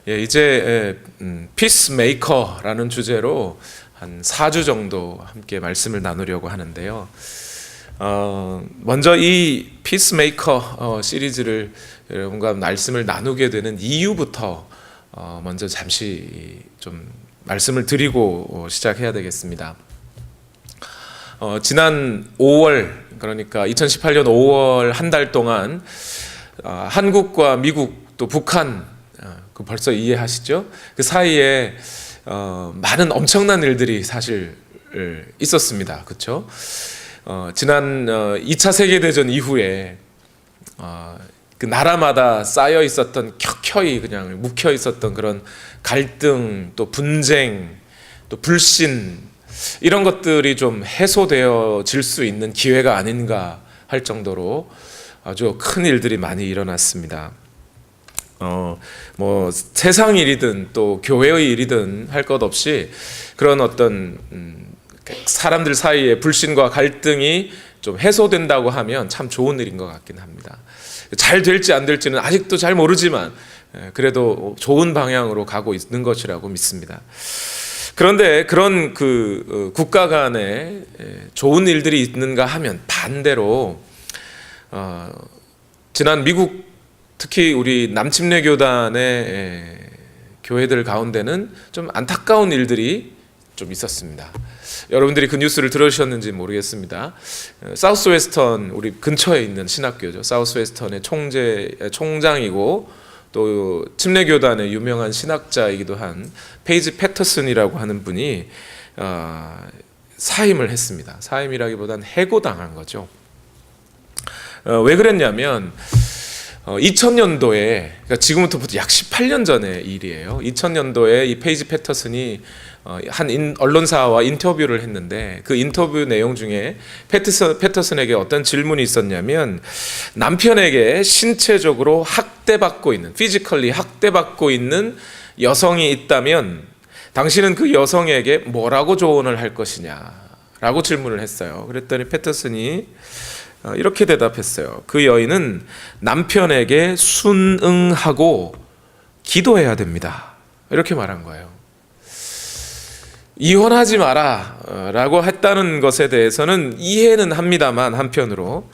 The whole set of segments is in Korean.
이제 피스메이커라는 주제로 한 4주 정도 함께 말씀을 나누려고 하는데요. 먼저 이 피스메이커 시리즈를 여러분과 말씀을 나누게 되는 이유부터 먼저 잠시 좀 말씀을 드리고 시작해야 되겠습니다. 지난 5월, 그러니까 2018년 5월 한 달 동안 한국과 미국 또 북한, 그 벌써 이해하시죠? 그 사이에 많은 엄청난 일들이 사실 있었습니다. 그렇죠? 지난 2차 세계대전 이후에 그 나라마다 쌓여 있었던 켜켜이 그냥 묵혀 있었던 그런 갈등, 또 분쟁, 또 불신, 이런 것들이 좀 해소되어질 수 있는 기회가 아닌가 할 정도로 아주 큰 일들이 많이 일어났습니다. 뭐 세상 일이든 또 교회의 일이든 할 것 없이 그런 어떤 사람들 사이의 불신과 갈등이 좀 해소된다고 하면 참 좋은 일인 것 같긴 합니다. 잘 될지 안 될지는 아직도 잘 모르지만 그래도 좋은 방향으로 가고 있는 것이라고 믿습니다. 그런데 그런 그 국가 간에 좋은 일들이 있는가 하면 반대로 지난 미국 특히 우리 남침례 교단의 교회들 가운데는 좀 안타까운 일들이 좀 있었습니다. 여러분들이 그 뉴스를 들으셨는지 모르겠습니다. 사우스 웨스턴, 우리 근처에 있는 신학교죠. 사우스 웨스턴의 총장이고 또 침례교단의 유명한 신학자이기도 한 페이지 패터슨이라고 하는 분이 사임을 했습니다. 사임이라기보다는 해고당한 거죠. 왜 그랬냐면 2000년도에, 그러니까 지금부터 약 18년 전의 일이에요. 2000년도에 이 페이지 패터슨이 한 언론사와 인터뷰를 했는데 그 인터뷰 내용 중에 패터슨에게 어떤 질문이 있었냐면, 남편에게 신체적으로 학대받고 있는, 피지컬리 학대받고 있는 여성이 있다면 당신은 그 여성에게 뭐라고 조언을 할 것이냐라고 질문을 했어요. 그랬더니 패터슨이 이렇게 대답했어요. 그 여인은 남편에게 순응하고 기도해야 됩니다. 이렇게 말한 거예요. 이혼하지 마라 라고 했다는 것에 대해서는 이해는 합니다만, 한편으로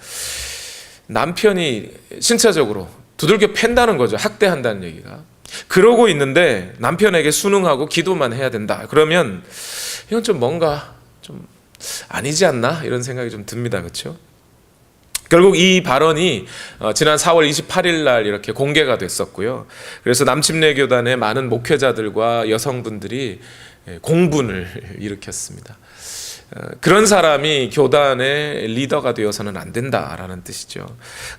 남편이 신체적으로 두들겨 팬다는 거죠. 학대한다는 얘기가. 그러고 있는데 남편에게 순응하고 기도만 해야 된다. 그러면 이건 좀 뭔가 좀 아니지 않나? 이런 생각이 좀 듭니다. 그렇죠? 결국 이 발언이 지난 4월 28일 날 이렇게 공개가 됐었고요. 그래서 남침례 교단의 많은 목회자들과 여성분들이 공분을 일으켰습니다. 그런 사람이 교단의 리더가 되어서는 안 된다라는 뜻이죠.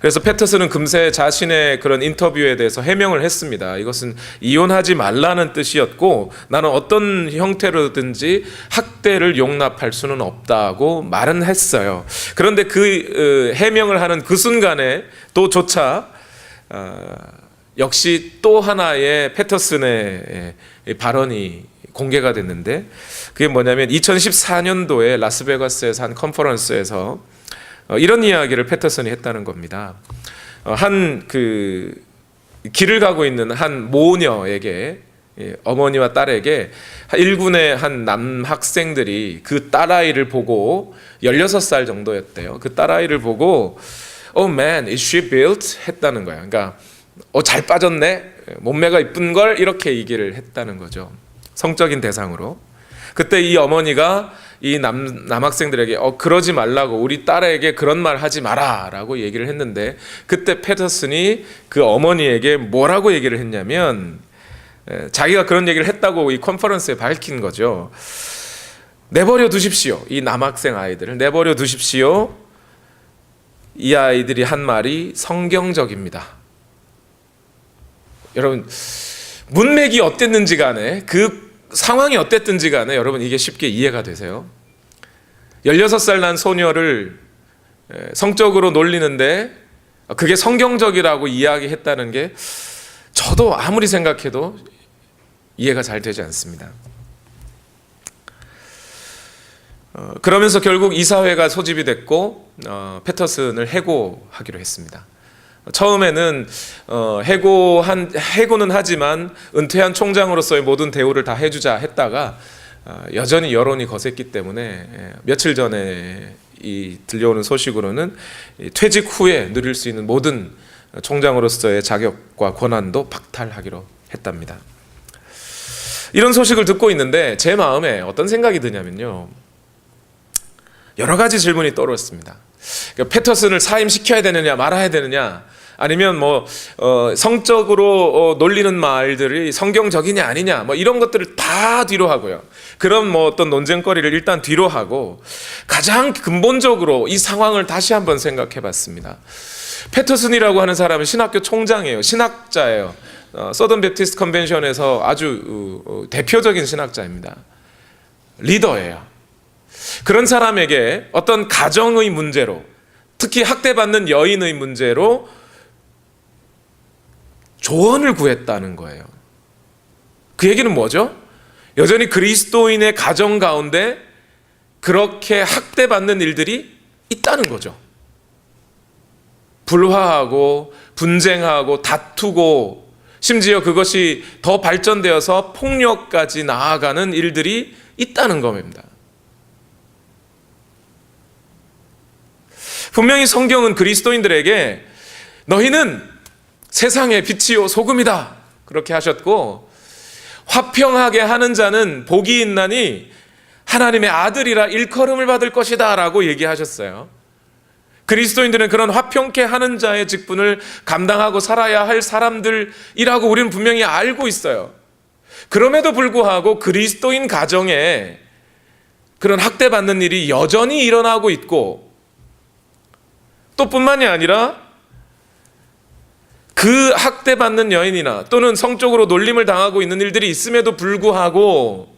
그래서 패터슨은 금세 자신의 그런 인터뷰에 대해서 해명을 했습니다. 이것은 이혼하지 말라는 뜻이었고 나는 어떤 형태로든지 학대를 용납할 수는 없다고 말은 했어요. 그런데 그 해명을 하는 그 순간에 또조차 역시 또 하나의 패터슨의 발언이 공개가 됐는데, 그게 뭐냐면 2014년도에 라스베가스에서 한 컨퍼런스에서 이런 이야기를 패터슨이 했다는 겁니다. 한 그 길을 가고 있는 한 모녀에게, 어머니와 딸에게 일군의 한 남학생들이 그 딸아이를 보고, 16살 정도였대요. 그 딸아이를 보고 Oh man, is she built? 했다는 거예요. 그러니까 잘 빠졌네, 몸매가 이쁜 걸, 이렇게 얘기를 했다는 거죠. 성적인 대상으로. 그때 이 어머니가 이 남학생들에게 그러지 말라고, 우리 딸에게 그런 말 하지 마라 라고 얘기를 했는데, 그때 패터슨이 그 어머니에게 뭐라고 얘기를 했냐면, 자기가 그런 얘기를 했다고 이 컨퍼런스에 밝힌 거죠. 내버려 두십시오. 이 남학생 아이들을 내버려 두십시오. 이 아이들이 한 말이 성경적입니다. 여러분, 문맥이 어땠는지 간에, 그 상황이 어땠든지 간에 여러분 이게 쉽게 이해가 되세요? 16살 난 소녀를 성적으로 놀리는데 그게 성경적이라고 이야기했다는 게 저도 아무리 생각해도 이해가 잘 되지 않습니다. 그러면서 결국 이사회가 소집이 됐고 패터슨을 해고하기로 했습니다. 처음에는 해고는 하지만 은퇴한 총장으로서의 모든 대우를 다 해주자 했다가 여전히 여론이 거셌기 때문에 며칠 전에 들려오는 소식으로는 퇴직 후에 누릴 수 있는 모든 총장으로서의 자격과 권한도 박탈하기로 했답니다. 이런 소식을 듣고 있는데 제 마음에 어떤 생각이 드냐면요, 여러 가지 질문이 떠올랐습니다. 그러니까 패터슨을 사임시켜야 되느냐 말아야 되느냐, 아니면 성적으로 놀리는 말들이 성경적이냐 아니냐, 이런 것들을 다 뒤로 하고요. 그런 어떤 논쟁거리를 일단 뒤로 하고 가장 근본적으로 이 상황을 다시 한번 생각해 봤습니다. 패터슨이라고 하는 사람은 신학교 총장이에요. 신학자예요. 서던 베프티스트 컨벤션에서 아주 대표적인 신학자입니다. 리더예요. 그런 사람에게 어떤 가정의 문제로, 특히 학대받는 여인의 문제로 조언을 구했다는 거예요. 그 얘기는 뭐죠? 여전히 그리스도인의 가정 가운데 그렇게 학대받는 일들이 있다는 거죠. 불화하고 분쟁하고 다투고 심지어 그것이 더 발전되어서 폭력까지 나아가는 일들이 있다는 겁니다. 분명히 성경은 그리스도인들에게 너희는 세상의 빛이요 소금이다 그렇게 하셨고, 화평하게 하는 자는 복이 있나니 하나님의 아들이라 일컬음을 받을 것이다 라고 얘기하셨어요. 그리스도인들은 그런 화평케 하는 자의 직분을 감당하고 살아야 할 사람들이라고 우리는 분명히 알고 있어요. 그럼에도 불구하고 그리스도인 가정에 그런 학대받는 일이 여전히 일어나고 있고, 또 뿐만이 아니라 그 학대받는 여인이나 또는 성적으로 놀림을 당하고 있는 일들이 있음에도 불구하고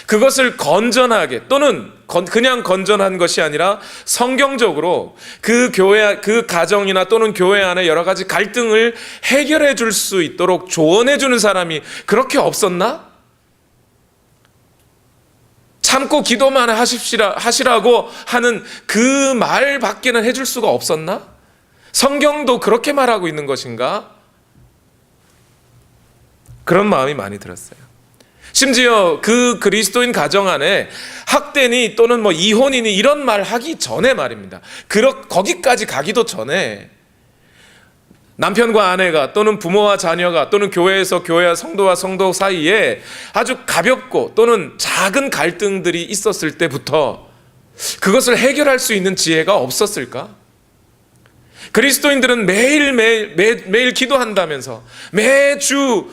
그것을 건전하게, 또는 그냥 건전한 것이 아니라 성경적으로 그 교회, 그 가정이나 또는 교회 안에 여러 가지 갈등을 해결해 줄 수 있도록 조언해 주는 사람이 그렇게 없었나? 참고 기도만 하시라고 하는 그 말밖에는 해줄 수가 없었나? 성경도 그렇게 말하고 있는 것인가? 그런 마음이 많이 들었어요. 심지어 그 그리스도인 가정 안에 학대니 또는 이혼이니 이런 말 하기 전에 말입니다. 거기까지 가기도 전에 남편과 아내가 또는 부모와 자녀가 또는 교회에서 교회와 성도와 성도 사이에 아주 가볍고 또는 작은 갈등들이 있었을 때부터 그것을 해결할 수 있는 지혜가 없었을까? 그리스도인들은 매일 기도한다면서, 매주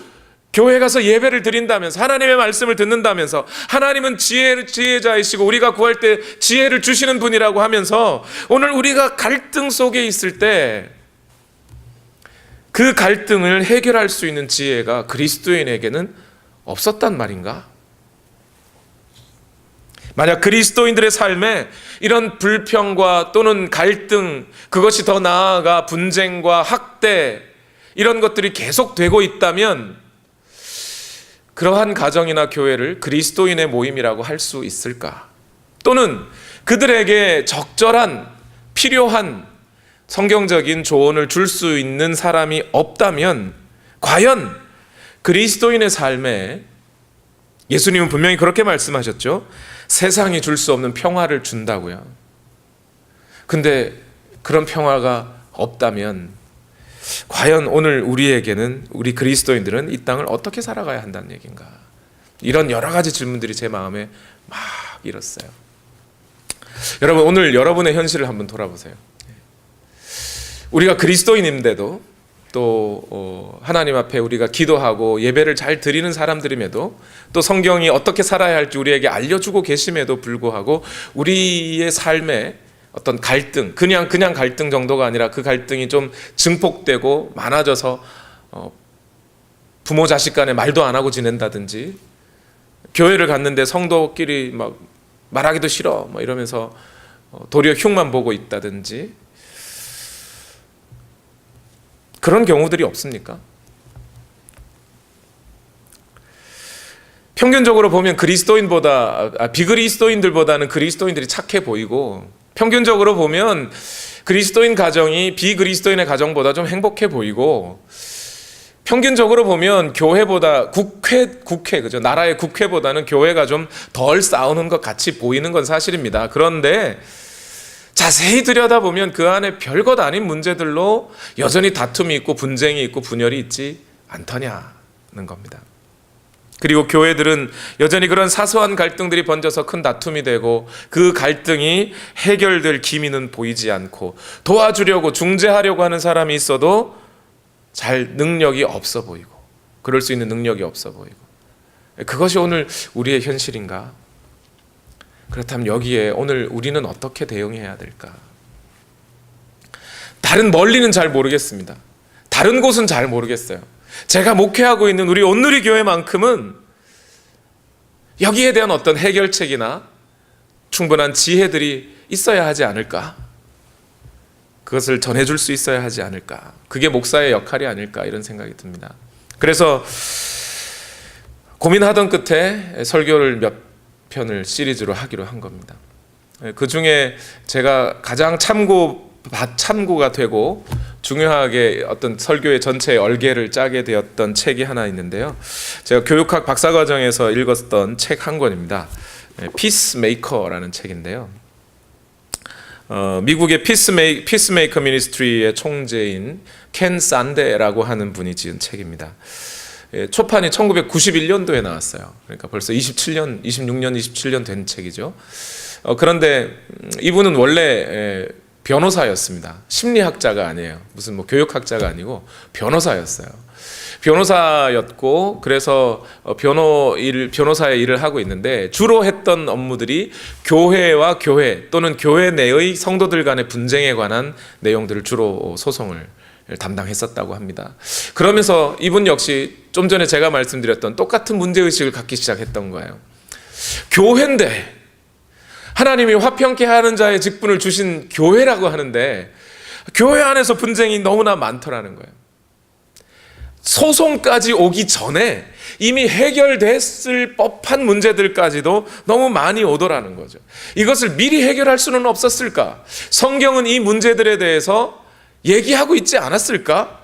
교회 가서 예배를 드린다면서, 하나님의 말씀을 듣는다면서, 하나님은 지혜자이시고 우리가 구할 때 지혜를 주시는 분이라고 하면서, 오늘 우리가 갈등 속에 있을 때 그 갈등을 해결할 수 있는 지혜가 그리스도인에게는 없었단 말인가? 만약 그리스도인들의 삶에 이런 불평과 또는 갈등, 그것이 더 나아가 분쟁과 학대, 이런 것들이 계속되고 있다면 그러한 가정이나 교회를 그리스도인의 모임이라고 할 수 있을까? 또는 그들에게 적절한, 필요한 성경적인 조언을 줄 수 있는 사람이 없다면 과연 그리스도인의 삶에, 예수님은 분명히 그렇게 말씀하셨죠. 세상이 줄 수 없는 평화를 준다고요. 근데 그런 평화가 없다면 과연 오늘 우리에게는, 우리 그리스도인들은 이 땅을 어떻게 살아가야 한다는 얘기인가? 이런 여러 가지 질문들이 제 마음에 막 일었어요. 여러분, 오늘 여러분의 현실을 한번 돌아보세요. 우리가 그리스도인인데도 또 하나님 앞에 우리가 기도하고 예배를 잘 드리는 사람들임에도, 또 성경이 어떻게 살아야 할지 우리에게 알려주고 계심에도 불구하고 우리의 삶에 어떤 갈등, 그냥 갈등 정도가 아니라 그 갈등이 좀 증폭되고 많아져서 부모 자식 간에 말도 안 하고 지낸다든지, 교회를 갔는데 성도끼리 막 말하기도 싫어 이러면서 도리어 흉만 보고 있다든지, 그런 경우들이 없습니까? 평균적으로 보면 비그리스도인들보다는 그리스도인들이 착해 보이고, 평균적으로 보면 그리스도인 가정이 비그리스도인의 가정보다 좀 행복해 보이고, 평균적으로 보면 교회보다 국회 그죠? 나라의 국회보다는 교회가 좀 덜 싸우는 것 같이 보이는 건 사실입니다. 그런데 자세히 들여다보면 그 안에 별것 아닌 문제들로 여전히 다툼이 있고 분쟁이 있고 분열이 있지 않더냐는 겁니다. 그리고 교회들은 여전히 그런 사소한 갈등들이 번져서 큰 다툼이 되고, 그 갈등이 해결될 기미는 보이지 않고, 도와주려고 중재하려고 하는 사람이 있어도 잘 능력이 없어 보이고, 그럴 수 있는 능력이 없어 보이고, 그것이 오늘 우리의 현실인가? 그렇다면 여기에 오늘 우리는 어떻게 대응해야 될까? 다른 멀리는 잘 모르겠습니다. 다른 곳은 잘 모르겠어요. 제가 목회하고 있는 우리 온누리 교회만큼은 여기에 대한 어떤 해결책이나 충분한 지혜들이 있어야 하지 않을까? 그것을 전해줄 수 있어야 하지 않을까? 그게 목사의 역할이 아닐까? 이런 생각이 듭니다. 그래서 고민하던 끝에 설교를 몇 편을 시리즈로 하기로 한 겁니다. 그 중에 제가 가장 참고가 되고 중요하게 어떤 설교의 전체의 얼개를 짜게 되었던 책이 하나 있는데요. 제가 교육학 박사과정에서 읽었던 책 한 권입니다. 피스메이커라는 책인데요. 미국의 피스메이커 미니스트리의 총재인 켄 산데라고 하는 분이 지은 책입니다. 초판이 1991년도에 나왔어요. 그러니까 벌써 26년, 27년 된 책이죠. 그런데 이분은 원래 변호사였습니다. 심리학자가 아니에요. 무슨 교육학자가 아니고 변호사였어요. 변호사였고, 그래서 변호사의 일을 하고 있는데, 주로 했던 업무들이 교회와 교회 또는 교회 내의 성도들 간의 분쟁에 관한 내용들을 주로 소송을 담당했었다고 합니다. 그러면서 이분 역시 좀 전에 제가 말씀드렸던 똑같은 문제의식을 갖기 시작했던 거예요. 교회인데, 하나님이 화평케 하는 자의 직분을 주신 교회라고 하는데 교회 안에서 분쟁이 너무나 많더라는 거예요. 소송까지 오기 전에 이미 해결됐을 법한 문제들까지도 너무 많이 오더라는 거죠. 이것을 미리 해결할 수는 없었을까? 성경은 이 문제들에 대해서 얘기하고 있지 않았을까?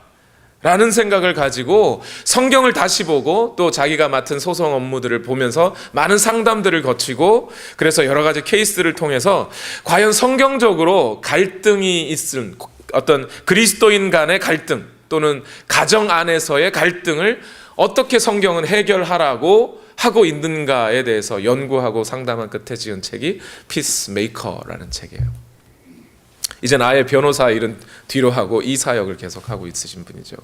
라는 생각을 가지고 성경을 다시 보고, 또 자기가 맡은 소송 업무들을 보면서 많은 상담들을 거치고, 그래서 여러 가지 케이스를 통해서 과연 성경적으로 갈등이 있은 어떤 그리스도인 간의 갈등 또는 가정 안에서의 갈등을 어떻게 성경은 해결하라고 하고 있는가에 대해서 연구하고 상담한 끝에 지은 책이 피스메이커라는 책이에요. 이제 아예 변호사 일은 뒤로 하고 이 사역을 계속하고 있으신 분이죠.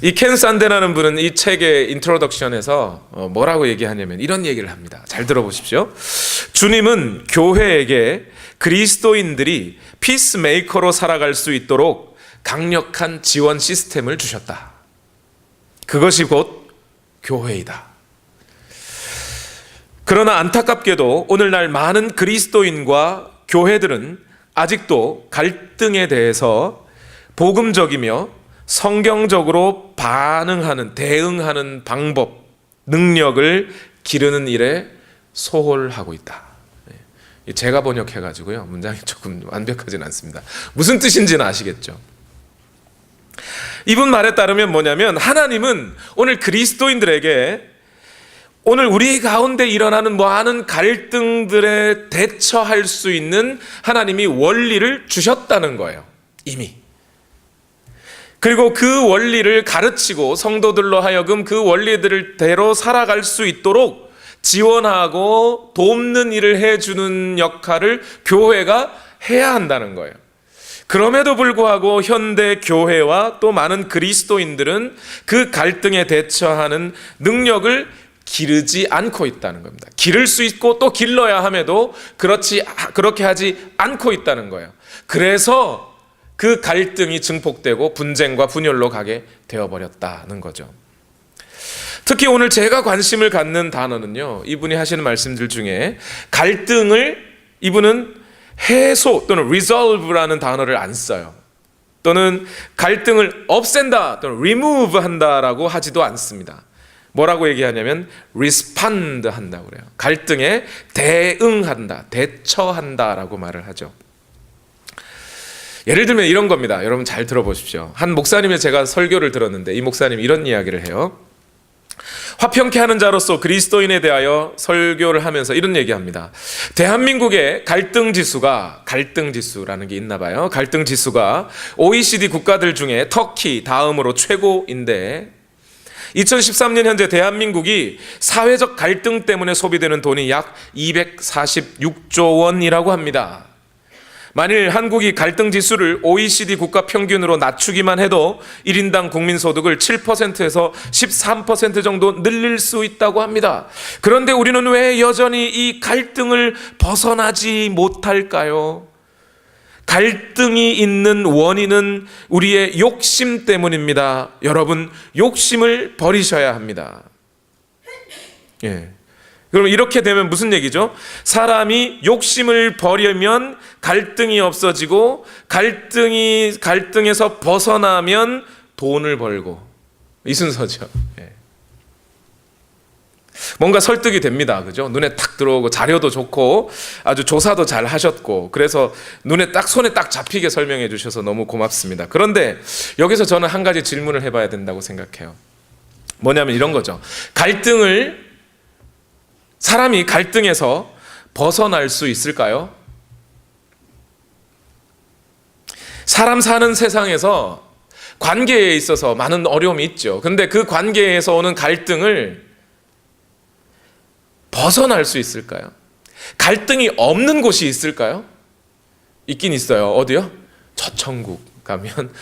이 켄 산데라는 분은 이 책의 인트로덕션에서 뭐라고 얘기하냐면 이런 얘기를 합니다. 잘 들어보십시오. 주님은 교회에게 그리스도인들이 피스메이커로 살아갈 수 있도록 강력한 지원 시스템을 주셨다. 그것이 곧 교회이다. 그러나 안타깝게도 오늘날 많은 그리스도인과 교회들은 아직도 갈등에 대해서 복음적이며 성경적으로 대응하는 방법, 능력을 기르는 일에 소홀하고 있다. 제가 번역해가지고요. 문장이 조금 완벽하진 않습니다. 무슨 뜻인지는 아시겠죠? 이분 말에 따르면 뭐냐면, 하나님은 오늘 그리스도인들에게 오늘 우리 가운데 일어나는 많은 갈등들에 대처할 수 있는 하나님이 원리를 주셨다는 거예요. 이미. 그리고 그 원리를 가르치고 성도들로 하여금 그 원리들을 대로 살아갈 수 있도록 지원하고 돕는 일을 해주는 역할을 교회가 해야 한다는 거예요. 그럼에도 불구하고 현대 교회와 또 많은 그리스도인들은 그 갈등에 대처하는 능력을 기르지 않고 있다는 겁니다. 기를 수 있고 또 길러야 함에도 그렇게 하지 않고 있다는 거예요. 그래서 그 갈등이 증폭되고 분쟁과 분열로 가게 되어버렸다는 거죠. 특히 오늘 제가 관심을 갖는 단어는요, 이분이 하시는 말씀들 중에 갈등을 이분은 해소 또는 resolve라는 단어를 안 써요. 또는 갈등을 없앤다 또는 remove 한다라고 하지도 않습니다. 뭐라고 얘기하냐면 respond 한다고 그래요. 갈등에 대응한다, 대처한다라고 말을 하죠. 예를 들면 이런 겁니다. 여러분 잘 들어보십시오. 한 목사님의 제가 설교를 들었는데 이 목사님이 이런 이야기를 해요. 화평케 하는 자로서 그리스도인에 대하여 설교를 하면서 이런 얘기합니다. 대한민국의 갈등 지수라는 게 있나 봐요. 갈등 지수가 OECD 국가들 중에 터키 다음으로 최고인데 2013년 현재 대한민국이 사회적 갈등 때문에 소비되는 돈이 약 246조 원이라고 합니다. 만일 한국이 갈등 지수를 OECD 국가 평균으로 낮추기만 해도 1인당 국민소득을 7%에서 13% 정도 늘릴 수 있다고 합니다. 그런데 우리는 왜 여전히 이 갈등을 벗어나지 못할까요? 갈등이 있는 원인은 우리의 욕심 때문입니다. 여러분, 욕심을 버리셔야 합니다. 그럼 이렇게 되면 무슨 얘기죠? 사람이 욕심을 버리면 갈등이 없어지고 갈등에서 벗어나면 돈을 벌고, 이 순서죠. 뭔가 설득이 됩니다. 그죠? 눈에 딱 들어오고 자료도 좋고 아주 조사도 잘 하셨고 그래서 손에 딱 잡히게 설명해 주셔서 너무 고맙습니다. 그런데 여기서 저는 한 가지 질문을 해봐야 된다고 생각해요. 뭐냐면 이런 거죠. 사람이 갈등에서 벗어날 수 있을까요? 사람 사는 세상에서 관계에 있어서 많은 어려움이 있죠. 근데 그 관계에서 오는 갈등을 벗어날 수 있을까요? 갈등이 없는 곳이 있을까요? 있긴 있어요. 어디요? 저천국 가면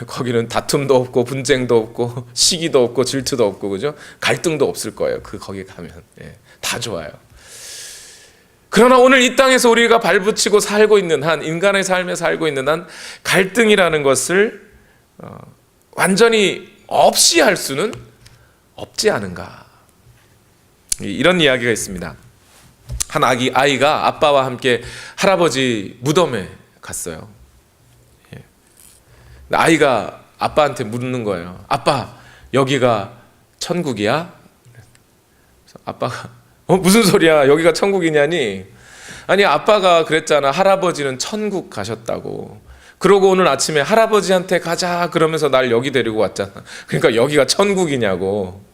거기는 다툼도 없고 분쟁도 없고 시기도 없고 질투도 없고 그죠? 갈등도 없을 거예요. 거기 가면 다 좋아요. 그러나 오늘 이 땅에서 우리가 발붙이고 살고 있는 한, 인간의 삶에 살고 있는 한 갈등이라는 것을 완전히 없이 할 수는 없지 않은가. 이런 이야기가 있습니다. 한 아이가 아빠와 함께 할아버지 무덤에 갔어요. 아이가 아빠한테 묻는 거예요. 아빠, 여기가 천국이야? 아빠가 무슨 소리야? 여기가 천국이냐니? 아니, 아빠가 그랬잖아. 할아버지는 천국 가셨다고. 그러고 오늘 아침에 할아버지한테 가자 그러면서 날 여기 데리고 왔잖아. 그러니까 여기가 천국이냐고.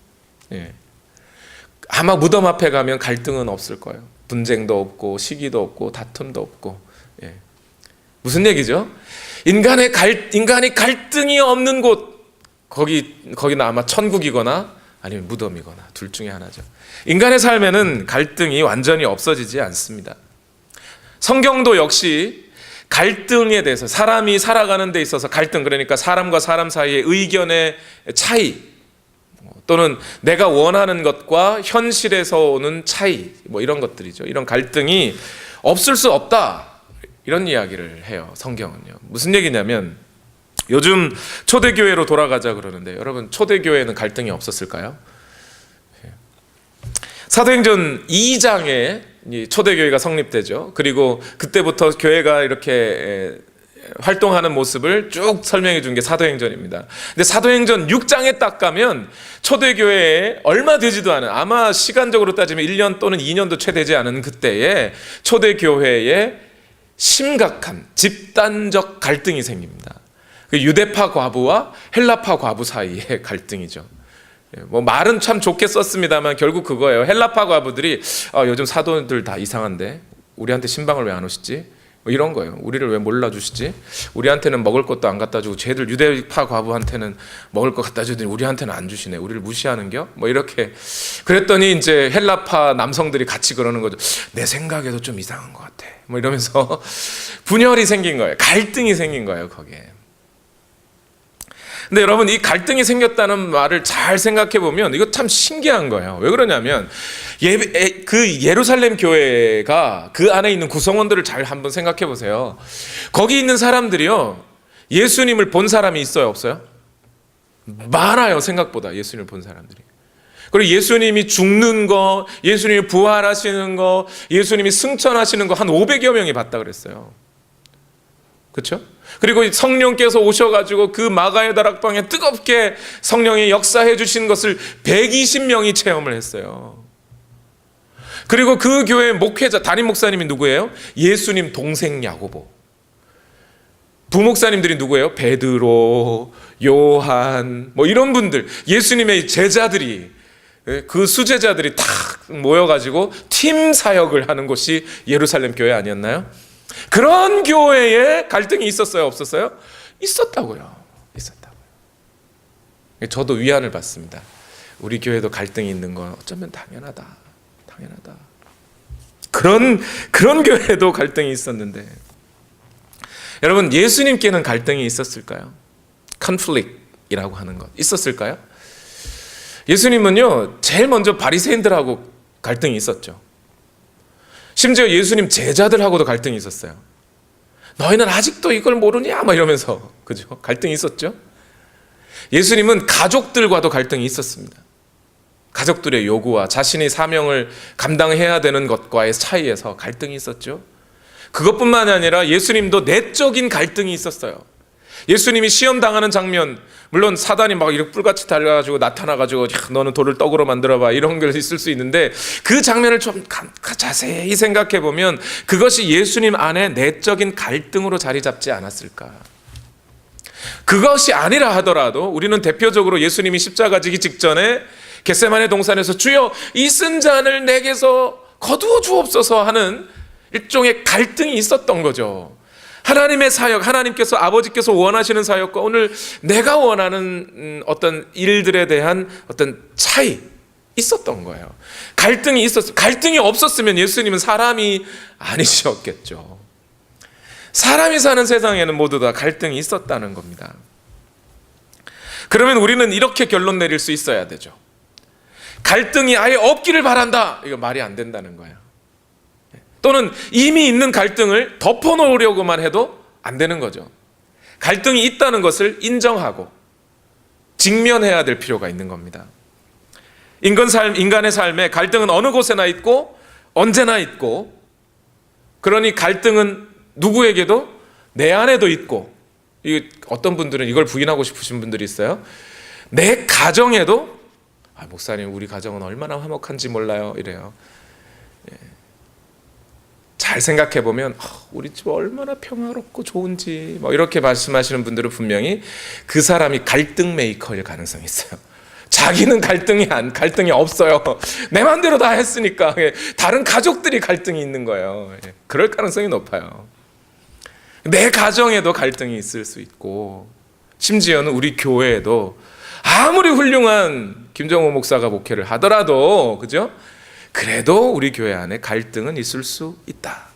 아마 무덤 앞에 가면 갈등은 없을 거예요. 분쟁도 없고 시기도 없고 다툼도 없고. 무슨 얘기죠? 인간이 갈등이 없는 곳, 거기는 아마 천국이거나 아니면 무덤이거나 둘 중에 하나죠. 인간의 삶에는 갈등이 완전히 없어지지 않습니다. 성경도 역시 갈등에 대해서, 사람이 살아가는 데 있어서 갈등, 그러니까 사람과 사람 사이의 의견의 차이, 또는 내가 원하는 것과 현실에서 오는 차이, 이런 것들이죠. 이런 갈등이 없을 수 없다, 이런 이야기를 해요. 성경은요. 무슨 얘기냐면 요즘 초대교회로 돌아가자 그러는데, 여러분 초대교회는 갈등이 없었을까요? 사도행전 2장에 초대교회가 성립되죠. 그리고 그때부터 교회가 이렇게 활동하는 모습을 쭉 설명해 준 게 사도행전입니다. 근데 사도행전 6장에 딱 가면 초대교회에 얼마 되지도 않은, 아마 시간적으로 따지면 1년 또는 2년도 채 되지 않은 그때에 초대교회에 심각한 집단적 갈등이 생깁니다. 유대파 과부와 헬라파 과부 사이의 갈등이죠. 말은 참 좋게 썼습니다만 결국 그거예요. 헬라파 과부들이 요즘 사도들 다 이상한데 우리한테 신방을 왜 안 오시지? 이런 거예요. 우리를 왜 몰라주시지? 우리한테는 먹을 것도 안 갖다 주고 쟤들 유대파 과부한테는 먹을 것 갖다 주더니 우리한테는 안 주시네. 우리를 무시하는겨? 이렇게 그랬더니 이제 헬라파 남성들이 같이 그러는 거죠. 내 생각에도 좀 이상한 것 같아. 이러면서 분열이 생긴 거예요. 갈등이 생긴 거예요, 거기에. 근데 여러분, 이 갈등이 생겼다는 말을 잘 생각해 보면 이거 참 신기한 거예요. 왜 그러냐면 그 예루살렘 교회가 그 안에 있는 구성원들을 잘 한번 생각해 보세요. 거기 있는 사람들이요, 예수님을 본 사람이 있어요, 없어요? 많아요, 생각보다. 예수님을 본 사람들이. 그리고 예수님이 죽는 거, 예수님이 부활하시는 거, 예수님이 승천하시는 거 한 500여 명이 봤다 그랬어요. 그렇죠? 그리고 성령께서 오셔가지고 그 마가의 다락방에 뜨겁게 성령이 역사해 주신 것을 120명이 체험을 했어요. 그리고 그 교회 목회자, 담임 목사님이 누구예요? 예수님 동생 야고보. 부목사님들이 누구예요? 베드로, 요한, 뭐 이런 분들, 예수님의 제자들이, 그 수제자들이 탁 모여가지고 팀 사역을 하는 곳이 예루살렘 교회 아니었나요? 그런 교회에 갈등이 있었어요? 없었어요? 있었다고요. 있었다고요. 저도 위안을 받습니다. 우리 교회도 갈등이 있는 건 어쩌면 당연하다. 당연하다. 그런 교회도 갈등이 있었는데, 여러분, 예수님께는 갈등이 있었을까요? 컨플릭트이라고 하는 것 있었을까요? 예수님은요, 제일 먼저 바리새인들하고 갈등이 있었죠. 심지어 예수님 제자들하고도 갈등이 있었어요. 너희는 아직도 이걸 모르냐? 막 이러면서, 그죠? 갈등이 있었죠. 예수님은 가족들과도 갈등이 있었습니다. 가족들의 요구와 자신의 사명을 감당해야 되는 것과의 차이에서 갈등이 있었죠. 그것뿐만 아니라 예수님도 내적인 갈등이 있었어요. 예수님이 시험 당하는 장면, 물론 사단이 막 이렇게 뿔같이 달려가지고 나타나가지고 너는 돌을 떡으로 만들어봐 이런 게 있을 수 있는데, 그 장면을 좀 자세히 생각해 보면 그것이 예수님 안에 내적인 갈등으로 자리 잡지 않았을까. 그것이 아니라 하더라도 우리는 대표적으로 예수님이 십자가 지기 직전에 겟세마네 동산에서 주여 이 쓴 잔을 내게서 거두어 주옵소서 하는 일종의 갈등이 있었던 거죠. 하나님의 사역, 하나님께서 아버지께서 원하시는 사역과 오늘 내가 원하는 어떤 일들에 대한 어떤 차이 있었던 거예요. 갈등이 있었어요. 갈등이 없었으면 예수님은 사람이 아니셨겠죠. 사람이 사는 세상에는 모두 다 갈등이 있었다는 겁니다. 그러면 우리는 이렇게 결론 내릴 수 있어야 되죠. 갈등이 아예 없기를 바란다. 이거 말이 안 된다는 거예요. 또는 이미 있는 갈등을 덮어놓으려고만 해도 안 되는 거죠. 갈등이 있다는 것을 인정하고 직면해야 될 필요가 있는 겁니다. 인간의 삶에 갈등은 어느 곳에나 있고 언제나 있고, 그러니 갈등은 누구에게도 내 안에도 있고, 어떤 분들은 이걸 부인하고 싶으신 분들이 있어요. 내 가정에도, 목사님 우리 가정은 얼마나 화목한지 몰라요 이래요. 잘 생각해 보면 우리 집 얼마나 평화롭고 좋은지 뭐 이렇게 말씀하시는 분들은 분명히 그 사람이 갈등 메이커일 가능성이 있어요. 자기는 갈등이 없어요. 내 마음대로 다 했으니까 다른 가족들이 갈등이 있는 거예요. 그럴 가능성이 높아요. 내 가정에도 갈등이 있을 수 있고, 심지어는 우리 교회에도 아무리 훌륭한 김정호 목사가 목회를 하더라도, 그죠? 그래도 우리 교회 안에 갈등은 있을 수 있다.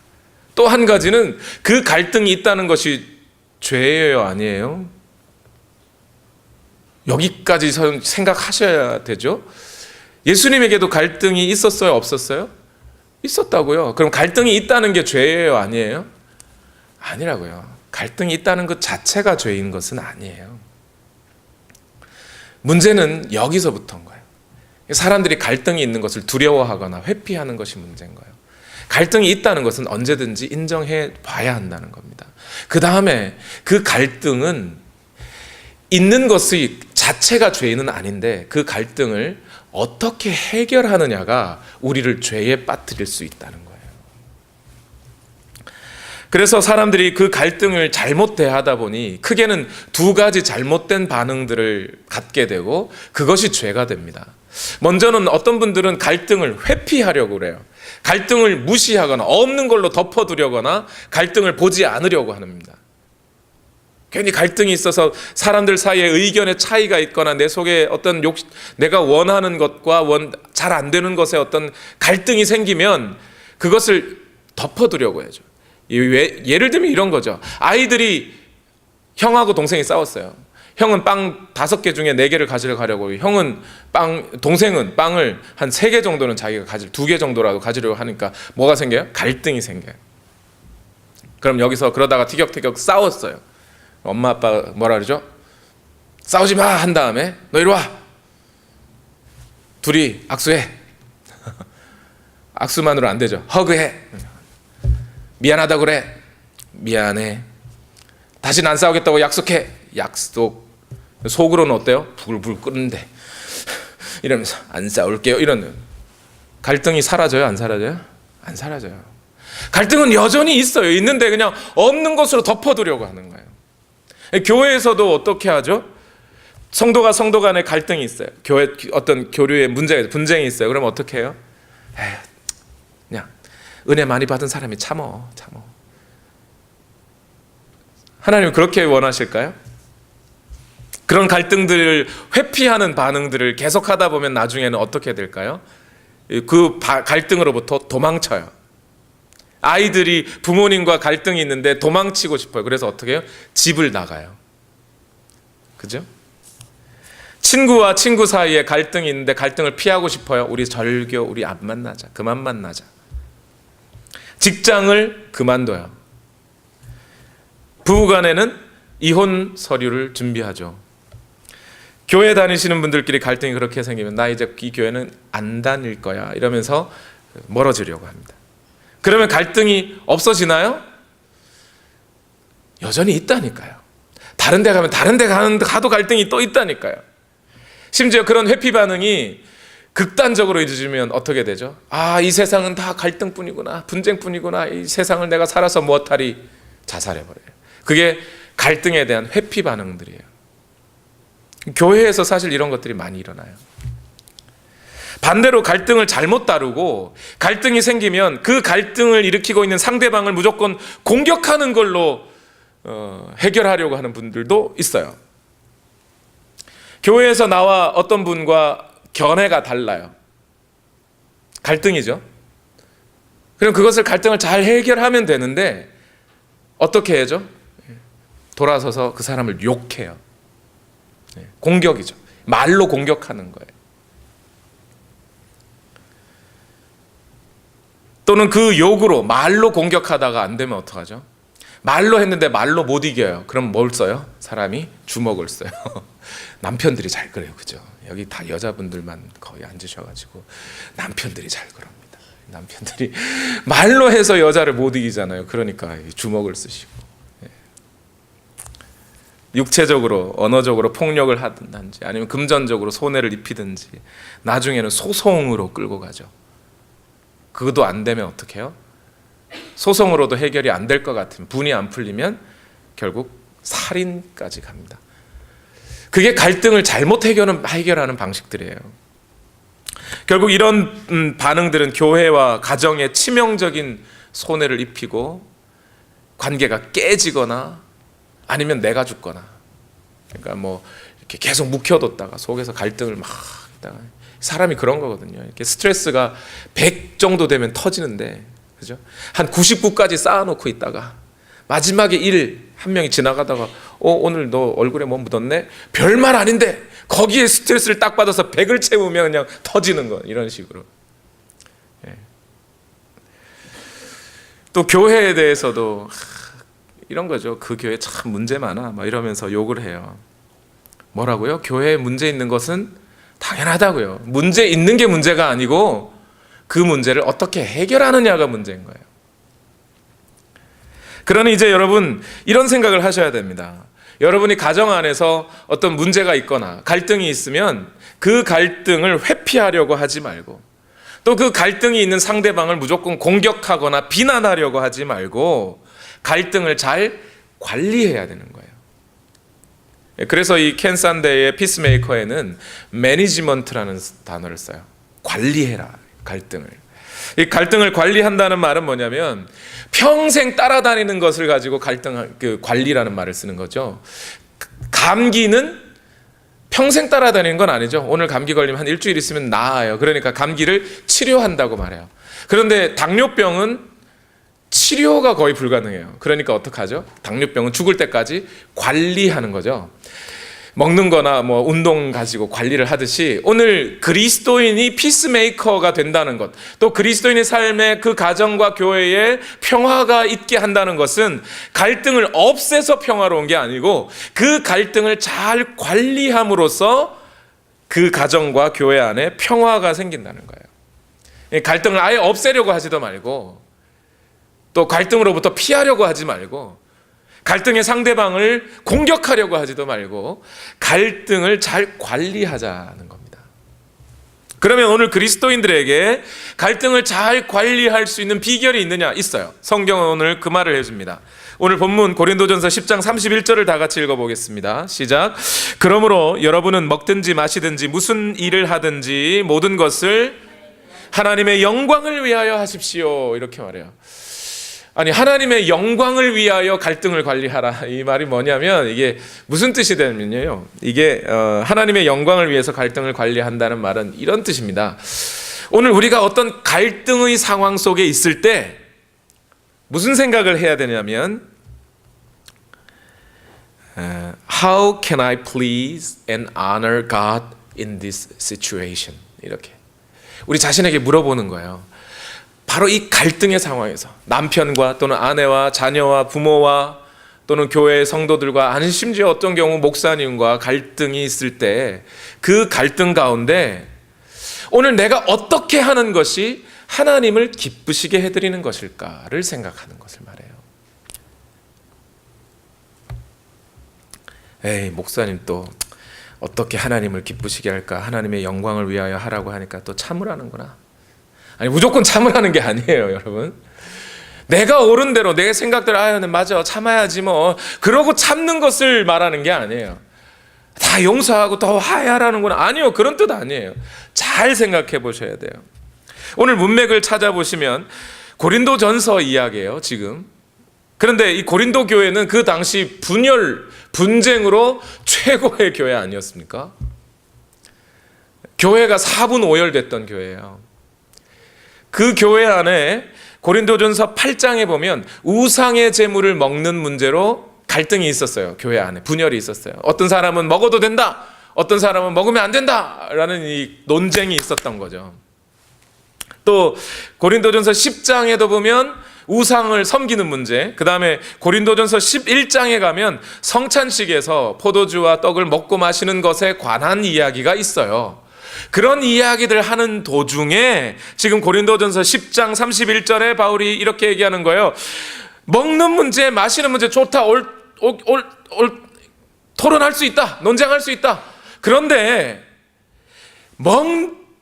또 한 가지는 그 갈등이 있다는 것이 죄예요, 아니에요? 여기까지 생각하셔야 되죠. 예수님에게도 갈등이 있었어요, 없었어요? 있었다고요. 그럼 갈등이 있다는 게 죄예요, 아니에요? 아니라고요. 갈등이 있다는 것 자체가 죄인 것은 아니에요. 문제는 여기서부터인 거예요. 사람들이 갈등이 있는 것을 두려워하거나 회피하는 것이 문제인 거예요. 갈등이 있다는 것은 언제든지 인정해 봐야 한다는 겁니다. 그 다음에 그 갈등은 있는 것의 자체가 죄는 아닌데, 그 갈등을 어떻게 해결하느냐가 우리를 죄에 빠뜨릴 수 있다는 거예요. 그래서 사람들이 그 갈등을 잘못 대하다 보니 크게는 두 가지 잘못된 반응들을 갖게 되고, 그것이 죄가 됩니다. 먼저는 어떤 분들은 갈등을 회피하려고 그래요. 갈등을 무시하거나 없는 걸로 덮어두려거나 갈등을 보지 않으려고 합니다. 괜히 갈등이 있어서 사람들 사이에 의견의 차이가 있거나 내 속에 어떤 내가 원하는 것과 잘 안 되는 것에 어떤 갈등이 생기면 그것을 덮어두려고 해야죠. 예를 들면 이런 거죠. 아이들이 형하고 동생이 싸웠어요. 형은 빵 5개 중에 4개를 가지러 가려고, 동생은 빵을 한 3개 정도는 자기가 2개 정도라도 가지려고 하니까 뭐가 생겨요? 갈등이 생겨요. 그럼 여기서 그러다가 티격태격 싸웠어요. 엄마 아빠 뭐라 그러죠? 싸우지 마 한 다음에 너 이리 와. 둘이 악수해. 악수만으로 안 되죠. 허그해. 미안하다고 그래. 미안해. 다시는 안 싸우겠다고 약속해. 약속. 속으로는 어때요? 불불 끓는데 이러면서 안 싸울게요. 이런 갈등이 사라져요? 안 사라져요? 안 사라져요. 갈등은 여전히 있어요. 있는데 그냥 없는 것으로 덮어두려고 하는 거예요. 교회에서도 어떻게 하죠? 성도가 성도 간에 갈등이 있어요. 교회 어떤 교류의 문제가 분쟁이 있어요. 그럼 어떻게 해요? 에휴, 그냥 은혜 많이 받은 사람이 참어. 하나님은 그렇게 원하실까요? 그런 갈등들을 회피하는 반응들을 계속하다 보면 나중에는 어떻게 될까요? 그 갈등으로부터 도망쳐요. 아이들이 부모님과 갈등이 있는데 도망치고 싶어요. 그래서 어떻게 해요? 집을 나가요. 그죠? 친구와 친구 사이에 갈등이 있는데 갈등을 피하고 싶어요. 우리 절교, 우리 안 만나자. 그만 만나자. 직장을 그만둬요. 부부간에는 이혼 서류를 준비하죠. 교회 다니시는 분들끼리 갈등이 그렇게 생기면 나 이제 이 교회는 안 다닐 거야 이러면서 멀어지려고 합니다. 그러면 갈등이 없어지나요? 여전히 있다니까요. 다른 데 가면 다른 데 가도 갈등이 또 있다니까요. 심지어 그런 회피 반응이 극단적으로 이루어지면 어떻게 되죠? 아, 이 세상은 다 갈등뿐이구나, 분쟁뿐이구나, 이 세상을 내가 살아서 무엇하리, 자살해버려요. 그게 갈등에 대한 회피 반응들이에요. 교회에서 사실 이런 것들이 많이 일어나요. 반대로 갈등을 잘못 다루고 갈등이 생기면 그 갈등을 일으키고 있는 상대방을 무조건 공격하는 걸로 해결하려고 하는 분들도 있어요. 교회에서 나와 어떤 분과 견해가 달라요. 갈등이죠. 그럼 그것을 갈등을 잘 해결하면 되는데 어떻게 해야죠? 돌아서서 그 사람을 욕해요. 공격이죠. 말로 공격하는 거예요. 또는 그 욕으로 말로 공격하다가 안 되면 어떡하죠? 말로 했는데 말로 못 이겨요. 그럼 뭘 써요? 사람이 주먹을 써요. 남편들이 잘 그래요. 그죠? 여기 다 여자분들만 거의 앉으셔가지고 남편들이 잘 그럽니다. 남편들이 말로 해서 여자를 못 이기잖아요. 그러니까 주먹을 쓰시고 육체적으로 언어적으로 폭력을 하든지 아니면 금전적으로 손해를 입히든지 나중에는 소송으로 끌고 가죠. 그것도 안 되면 어떻게 해요? 소송으로도 해결이 안 될 것 같으면 분이 안 풀리면 결국 살인까지 갑니다. 그게 갈등을 잘못 해결하는 방식들이에요. 결국 이런 반응들은 교회와 가정에 치명적인 손해를 입히고 관계가 깨지거나 아니면 내가 죽거나, 그러니까 뭐 이렇게 계속 묵혀뒀다가 속에서 갈등을 막 있다가 사람이 그런 거거든요. 이렇게 스트레스가 100 정도 되면 터지는데, 그죠? 한 99까지 쌓아놓고 있다가 마지막에 1 명이 지나가다가 오늘 너 얼굴에 뭐 묻었네? 별말 아닌데 거기에 스트레스를 딱 받아서 100을 채우면 그냥 터지는 거, 이런 식으로. 예. 또 교회에 대해서도 이런 거죠. 그 교회 참 문제 많아 막 이러면서 욕을 해요. 뭐라고요? 교회에 문제 있는 것은 당연하다고요. 문제 있는 게 문제가 아니고 그 문제를 어떻게 해결하느냐가 문제인 거예요. 그러니 이제 여러분 이런 생각을 하셔야 됩니다. 여러분이 가정 안에서 어떤 문제가 있거나 갈등이 있으면 그 갈등을 회피하려고 하지 말고, 또 그 갈등이 있는 상대방을 무조건 공격하거나 비난하려고 하지 말고 갈등을 잘 관리해야 되는 거예요. 그래서 이 켄 산데의 피스메이커에는 매니지먼트라는 단어를 써요. 관리해라, 갈등을. 이 갈등을 관리한다는 말은 뭐냐면 평생 따라다니는 것을 가지고 관리라는 말을 쓰는 거죠. 감기는 평생 따라다니는 건 아니죠. 오늘 감기 걸리면 한 일주일 있으면 나아요. 그러니까 감기를 치료한다고 말해요. 그런데 당뇨병은 치료가 거의 불가능해요. 그러니까 어떡하죠? 당뇨병은 죽을 때까지 관리하는 거죠. 먹는 거나 뭐 운동 가지고 관리를 하듯이 오늘 그리스도인이 피스메이커가 된다는 것, 또 그리스도인의 삶에 그 가정과 교회에 평화가 있게 한다는 것은 갈등을 없애서 평화로운 게 아니고 그 갈등을 잘 관리함으로써 그 가정과 교회 안에 평화가 생긴다는 거예요. 갈등을 아예 없애려고 하지도 말고, 또 갈등으로부터 피하려고 하지 말고, 갈등의 상대방을 공격하려고 하지도 말고 갈등을 잘 관리하자는 겁니다. 그러면 오늘 그리스도인들에게 갈등을 잘 관리할 수 있는 비결이 있느냐? 있어요. 성경은 오늘 그 말을 해줍니다. 오늘 본문 고린도전서 10장 31절을 다 같이 읽어보겠습니다. 시작. 그러므로 여러분은 먹든지 마시든지 무슨 일을 하든지 모든 것을 하나님의 영광을 위하여 하십시오. 이렇게 말해요. 아니, 하나님의 영광을 위하여 갈등을 관리하라. 이 말이 뭐냐면 이게 무슨 뜻이 되냐면요, 이게 하나님의 영광을 위해서 갈등을 관리한다는 말은 이런 뜻입니다. 오늘 우리가 어떤 갈등의 상황 속에 있을 때 무슨 생각을 해야 되냐면 How can I please and honor God in this situation? 이렇게 우리 자신에게 물어보는 거예요. 바로 이 갈등의 상황에서 남편과 또는 아내와 자녀와 부모와 또는 교회 성도들과, 아니 심지어 어떤 경우 목사님과 갈등이 있을 때 그 갈등 가운데 오늘 내가 어떻게 하는 것이 하나님을 기쁘시게 해드리는 것일까를 생각하는 것을 말해요. 에이, 목사님 또 어떻게 하나님을 기쁘시게 할까, 하나님의 영광을 위하여 하라고 하니까 또 참으라는구나. 아니, 무조건 참으라는 게 아니에요, 여러분. 내가 옳은 대로 내 생각대로, 맞아, 참아야지 뭐, 그러고 참는 것을 말하는 게 아니에요. 다 용서하고 더 화해하라는구나. 아니요, 그런 뜻 아니에요. 잘 생각해 보셔야 돼요. 오늘 문맥을 찾아보시면 고린도전서 이야기예요, 지금. 그런데 이 고린도 교회는 그 당시 분쟁으로 최고의 교회 아니었습니까? 교회가 4분 5열 교회예요. 그 교회 안에 고린도전서 8장에 보면 우상의 제물을 먹는 문제로 갈등이 있었어요. 교회 안에 분열이 있었어요. 어떤 사람은 먹어도 된다, 어떤 사람은 먹으면 안 된다라는 이 논쟁이 있었던 거죠. 또 고린도전서 10장에도 보면 우상을 섬기는 문제, 그 다음에 고린도전서 11장에 가면 성찬식에서 포도주와 떡을 먹고 마시는 것에 관한 이야기가 있어요. 그런 이야기들 하는 도중에 지금 고린도전서 10장 31절에 바울이 이렇게 얘기하는 거예요. 먹는 문제, 마시는 문제 좋다, 토론할 수 있다, 논쟁할 수 있다. 그런데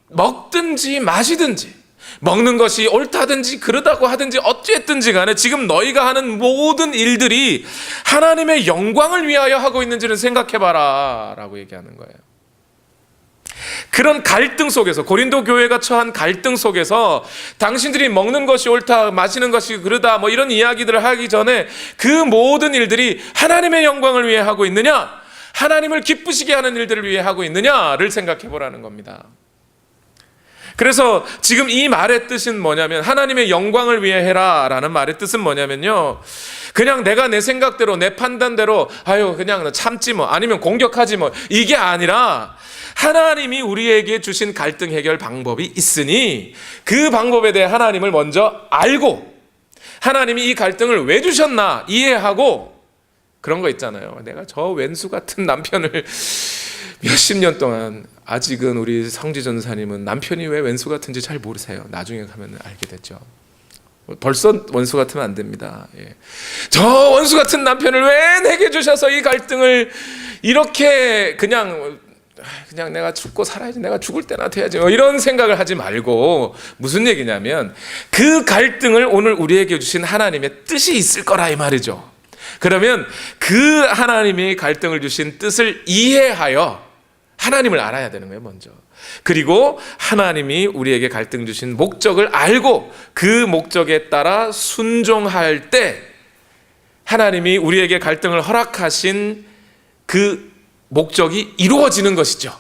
먹든지 마시든지, 먹는 것이 옳다든지 그르다고 하든지 어찌했든지 간에 지금 너희가 하는 모든 일들이 하나님의 영광을 위하여 하고 있는지는 생각해봐라 라고 얘기하는 거예요. 그런 갈등 속에서, 고린도 교회가 처한 갈등 속에서 당신들이 먹는 것이 옳다, 마시는 것이 그르다 뭐 이런 이야기들을 하기 전에 그 모든 일들이 하나님의 영광을 위해 하고 있느냐, 하나님을 기쁘시게 하는 일들을 위해 하고 있느냐를 생각해 보라는 겁니다. 그래서 지금 이 말의 뜻은 뭐냐면, 하나님의 영광을 위해 해라 라는 말의 뜻은 뭐냐면요, 그냥 내가 내 생각대로 내 판단대로 그냥 참지 뭐, 아니면 공격하지 뭐, 이게 아니라 하나님이 우리에게 주신 갈등 해결 방법이 있으니 그 방법에 대해 하나님을 먼저 알고, 하나님이 이 갈등을 왜 주셨나 이해하고, 그런 거 있잖아요. 내가 저 왼수 같은 남편을 몇십 년 동안, 아직은 우리 성지 전사님은 남편이 왜 왼수 같은지 잘 모르세요. 나중에 가면 알게 됐죠. 벌써 원수 같으면 안 됩니다. 저 원수 같은 남편을 왜 내게 주셔서 이 갈등을 이렇게 그냥 내가 죽고 살아야지, 내가 죽을 때나 돼야지 이런 생각을 하지 말고, 무슨 얘기냐면 그 갈등을 오늘 우리에게 주신 하나님의 뜻이 있을 거라 이 말이죠. 그러면 그 하나님이 갈등을 주신 뜻을 이해하여 하나님을 알아야 되는 거예요, 먼저. 그리고 하나님이 우리에게 갈등 주신 목적을 알고 그 목적에 따라 순종할 때 하나님이 우리에게 갈등을 허락하신 그 목적이 이루어지는 것이죠.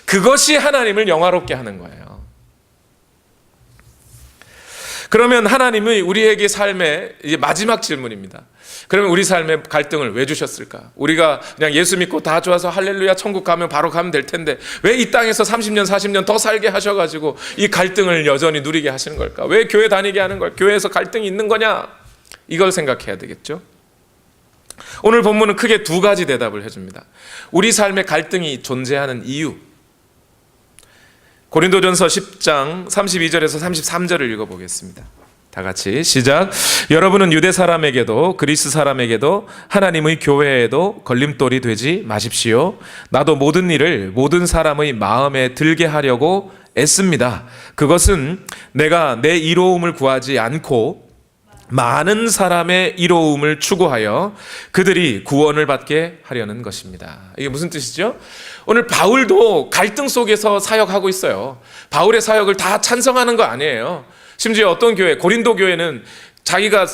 그것이 하나님을 영화롭게 하는 거예요. 그러면 하나님의 우리에게 삶의 이제 마지막 질문입니다. 그러면 우리 삶에 갈등을 왜 주셨을까? 우리가 그냥 예수 믿고 다 좋아서 할렐루야 천국 가면 바로 가면 될 텐데 왜 이 땅에서 30년 40년 더 살게 하셔가지고 이 갈등을 여전히 누리게 하시는 걸까? 왜 교회 다니게 하는 걸? 교회에서 갈등이 있는 거냐? 이걸 생각해야 되겠죠. 오늘 본문은 크게 두 가지 대답을 해줍니다. 우리 삶에 갈등이 존재하는 이유. 고린도전서 10장 32절에서 33절을 읽어보겠습니다. 다 같이 시작. 여러분은 유대 사람에게도 그리스 사람에게도 하나님의 교회에도 걸림돌이 되지 마십시오. 나도 모든 일을 모든 사람의 마음에 들게 하려고 애씁니다. 그것은 내가 내 이로움을 구하지 않고 많은 사람의 이로움을 추구하여 그들이 구원을 받게 하려는 것입니다. 이게 무슨 뜻이죠? 오늘 바울도 갈등 속에서 사역하고 있어요. 바울의 사역을 다 찬성하는 거 아니에요. 심지어 어떤 교회, 고린도 교회는 자기가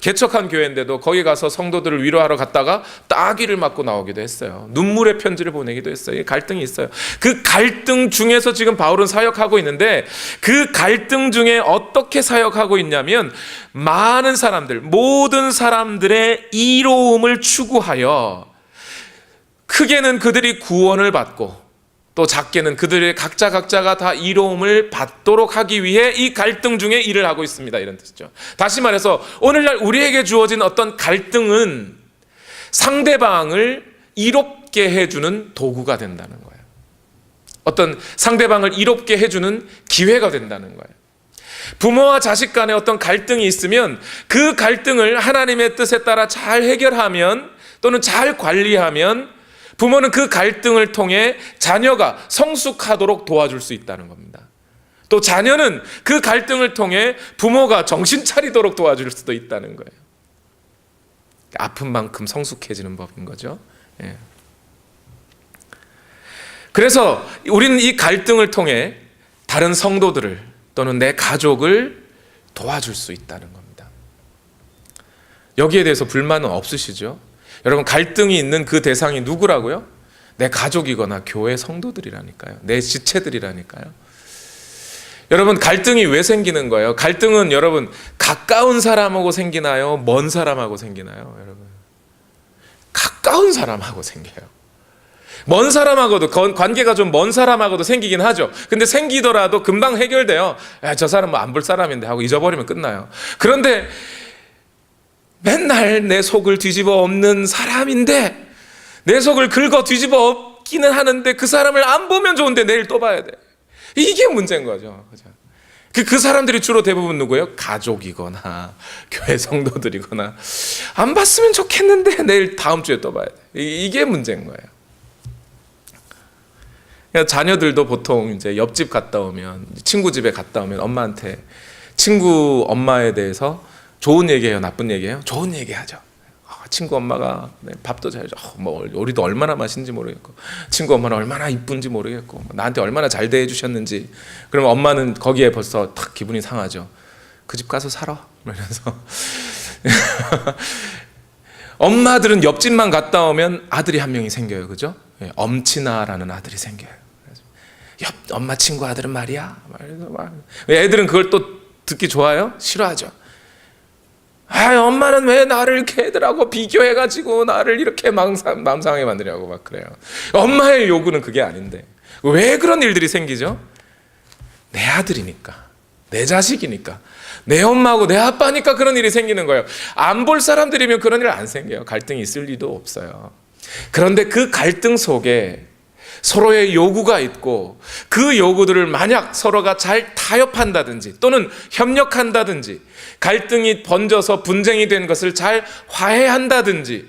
개척한 교회인데도 거기 가서 성도들을 위로하러 갔다가 따귀를 맞고 나오기도 했어요. 눈물의 편지를 보내기도 했어요. 갈등이 있어요. 그 갈등 중에서 지금 바울은 사역하고 있는데, 그 갈등 중에 어떻게 사역하고 있냐면 많은 사람들, 모든 사람들의 이로움을 추구하여 크게는 그들이 구원을 받고 또 작게는 그들의 각자가 다 이로움을 받도록 하기 위해 이 갈등 중에 일을 하고 있습니다. 이런 뜻이죠. 다시 말해서 오늘날 우리에게 주어진 어떤 갈등은 상대방을 이롭게 해주는 도구가 된다는 거예요. 어떤 상대방을 이롭게 해주는 기회가 된다는 거예요. 부모와 자식 간에 어떤 갈등이 있으면 그 갈등을 하나님의 뜻에 따라 잘 해결하면 또는 잘 관리하면 부모는 그 갈등을 통해 자녀가 성숙하도록 도와줄 수 있다는 겁니다. 또 자녀는 그 갈등을 통해 부모가 정신 차리도록 도와줄 수도 있다는 거예요. 아픈 만큼 성숙해지는 법인 거죠. 예. 그래서 우리는 이 갈등을 통해 다른 성도들을 또는 내 가족을 도와줄 수 있다는 겁니다. 여기에 대해서 불만은 없으시죠? 여러분, 갈등이 있는 그 대상이 누구라고요? 내 가족이거나 교회 성도들이라니까요. 내 지체들이라니까요. 여러분, 갈등이 왜 생기는 거예요? 갈등은 여러분 가까운 사람하고 생기나요? 먼 사람하고 생기나요? 여러분, 가까운 사람하고 생겨요. 먼 사람하고도, 관계가 좀 먼 사람하고도 생기긴 하죠. 근데 생기더라도 금방 해결돼요. 야, 저 사람 뭐 안 볼 사람인데 하고 잊어버리면 끝나요. 그런데 맨날 내 속을 뒤집어 엎는 사람인데, 내 속을 긁어 뒤집어 엎기는 하는데 그 사람을 안 보면 좋은데 내일 또 봐야 돼. 이게 문제인 거죠. 그 사람들이 주로 대부분 누구예요? 가족이거나 교회 성도들이거나, 안 봤으면 좋겠는데 내일 다음 주에 또 봐야 돼. 이게 문제인 거예요. 그러니까 자녀들도 보통 이제 옆집 갔다 오면, 친구 집에 갔다 오면 엄마한테 친구 엄마에 대해서 좋은 얘기해요, 나쁜 얘기해요? 좋은 얘기하죠. 친구 엄마가 밥도 잘해줘, 뭐 요리도 얼마나 맛있는지 모르겠고, 친구 엄마는 얼마나 이쁜지 모르겠고, 나한테 얼마나 잘 대해주셨는지. 그러면 엄마는 거기에 벌써 탁 기분이 상하죠. 그 집 가서 살아, 이러면서. 엄마들은 옆집만 갔다 오면 아들이 한 명이 생겨요, 그죠? 엄친아라는 아들이 생겨요. 옆 엄마 친구 아들은 말이야. 애들은 그걸 또 듣기 좋아요? 싫어하죠. 아, 엄마는 왜 나를 이렇게 애들하고 비교해가지고 나를 이렇게 마음 상하게 만드냐고 막 그래요. 엄마의 요구는 그게 아닌데 왜 그런 일들이 생기죠? 내 아들이니까, 내 자식이니까, 내 엄마하고 내 아빠니까 그런 일이 생기는 거예요. 안 볼 사람들이면 그런 일 안 생겨요. 갈등이 있을 리도 없어요. 그런데 그 갈등 속에 서로의 요구가 있고, 그 요구들을 만약 서로가 잘 타협한다든지 또는 협력한다든지, 갈등이 번져서 분쟁이 된 것을 잘 화해한다든지,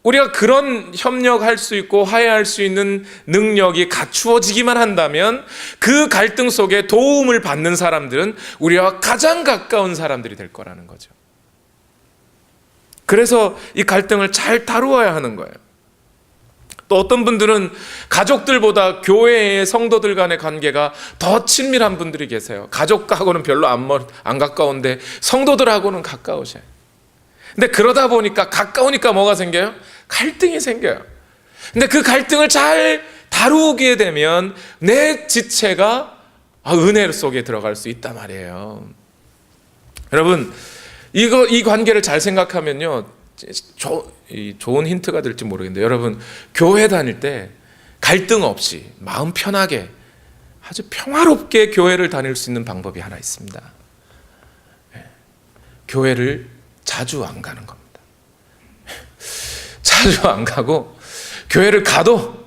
우리가 그런 협력할 수 있고 화해할 수 있는 능력이 갖추어지기만 한다면 그 갈등 속에 도움을 받는 사람들은 우리와 가장 가까운 사람들이 될 거라는 거죠. 그래서 이 갈등을 잘 다루어야 하는 거예요. 또 어떤 분들은 가족들보다 교회의 성도들 간의 관계가 더 친밀한 분들이 계세요. 가족하고는 별로 안 가까운데 성도들하고는 가까우셔요. 근데 그러다 보니까, 가까우니까 뭐가 생겨요? 갈등이 생겨요. 근데 그 갈등을 잘 다루게 되면 내 지체가 은혜 속에 들어갈 수 있단 말이에요. 여러분, 이 관계를 잘 생각하면요, 좋은 힌트가 될지 모르겠는데, 여러분, 교회 다닐 때 갈등 없이 마음 편하게 아주 평화롭게 교회를 다닐 수 있는 방법이 하나 있습니다. 교회를 자주 안 가는 겁니다. 자주 안 가고, 교회를 가도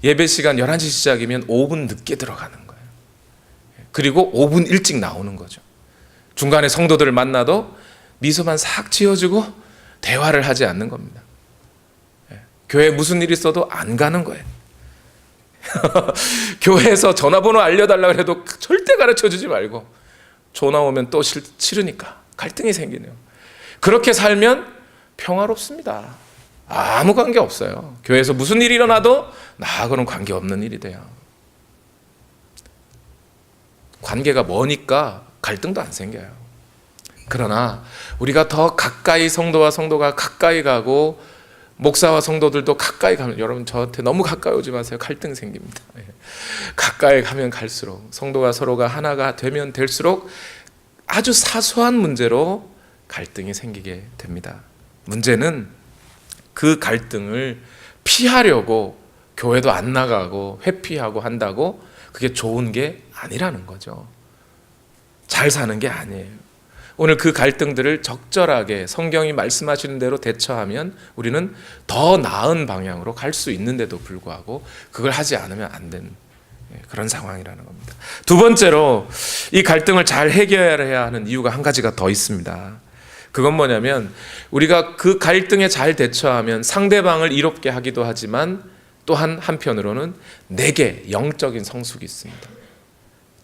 예배 시간 11시 시작이면 5분 늦게 들어가는 거예요. 그리고 5분 일찍 나오는 거죠. 중간에 성도들을 만나도 미소만 싹 지어주고 대화를 하지 않는 겁니다. 교회에 무슨 일이 있어도 안 가는 거예요. 교회에서 전화번호 알려달라고 해도 절대 가르쳐주지 말고, 전화 오면 또 싫으니까 갈등이 생기네요. 그렇게 살면 평화롭습니다. 아무 관계 없어요. 교회에서 무슨 일이 일어나도 나하고는 관계없는 일이 돼요. 관계가 머니까 갈등도 안 생겨요. 그러나 우리가 더 가까이 성도와 성도가 가까이 가고 목사와 성도들도 가까이 가면, 여러분 저한테 너무 가까이 오지 마세요. 갈등 생깁니다. 가까이 가면 갈수록, 성도가 서로가 하나가 되면 될수록 아주 사소한 문제로 갈등이 생기게 됩니다. 문제는 그 갈등을 피하려고 교회도 안 나가고 회피하고 한다고 그게 좋은 게 아니라는 거죠. 잘 사는 게 아니에요. 오늘 그 갈등들을 적절하게 성경이 말씀하시는 대로 대처하면 우리는 더 나은 방향으로 갈 수 있는데도 불구하고 그걸 하지 않으면 안 되는 그런 상황이라는 겁니다. 두 번째로 이 갈등을 잘 해결해야 하는 이유가 한 가지가 더 있습니다. 그건 뭐냐면 우리가 그 갈등에 잘 대처하면 상대방을 이롭게 하기도 하지만 또한 한편으로는 내게 영적인 성숙이 있습니다.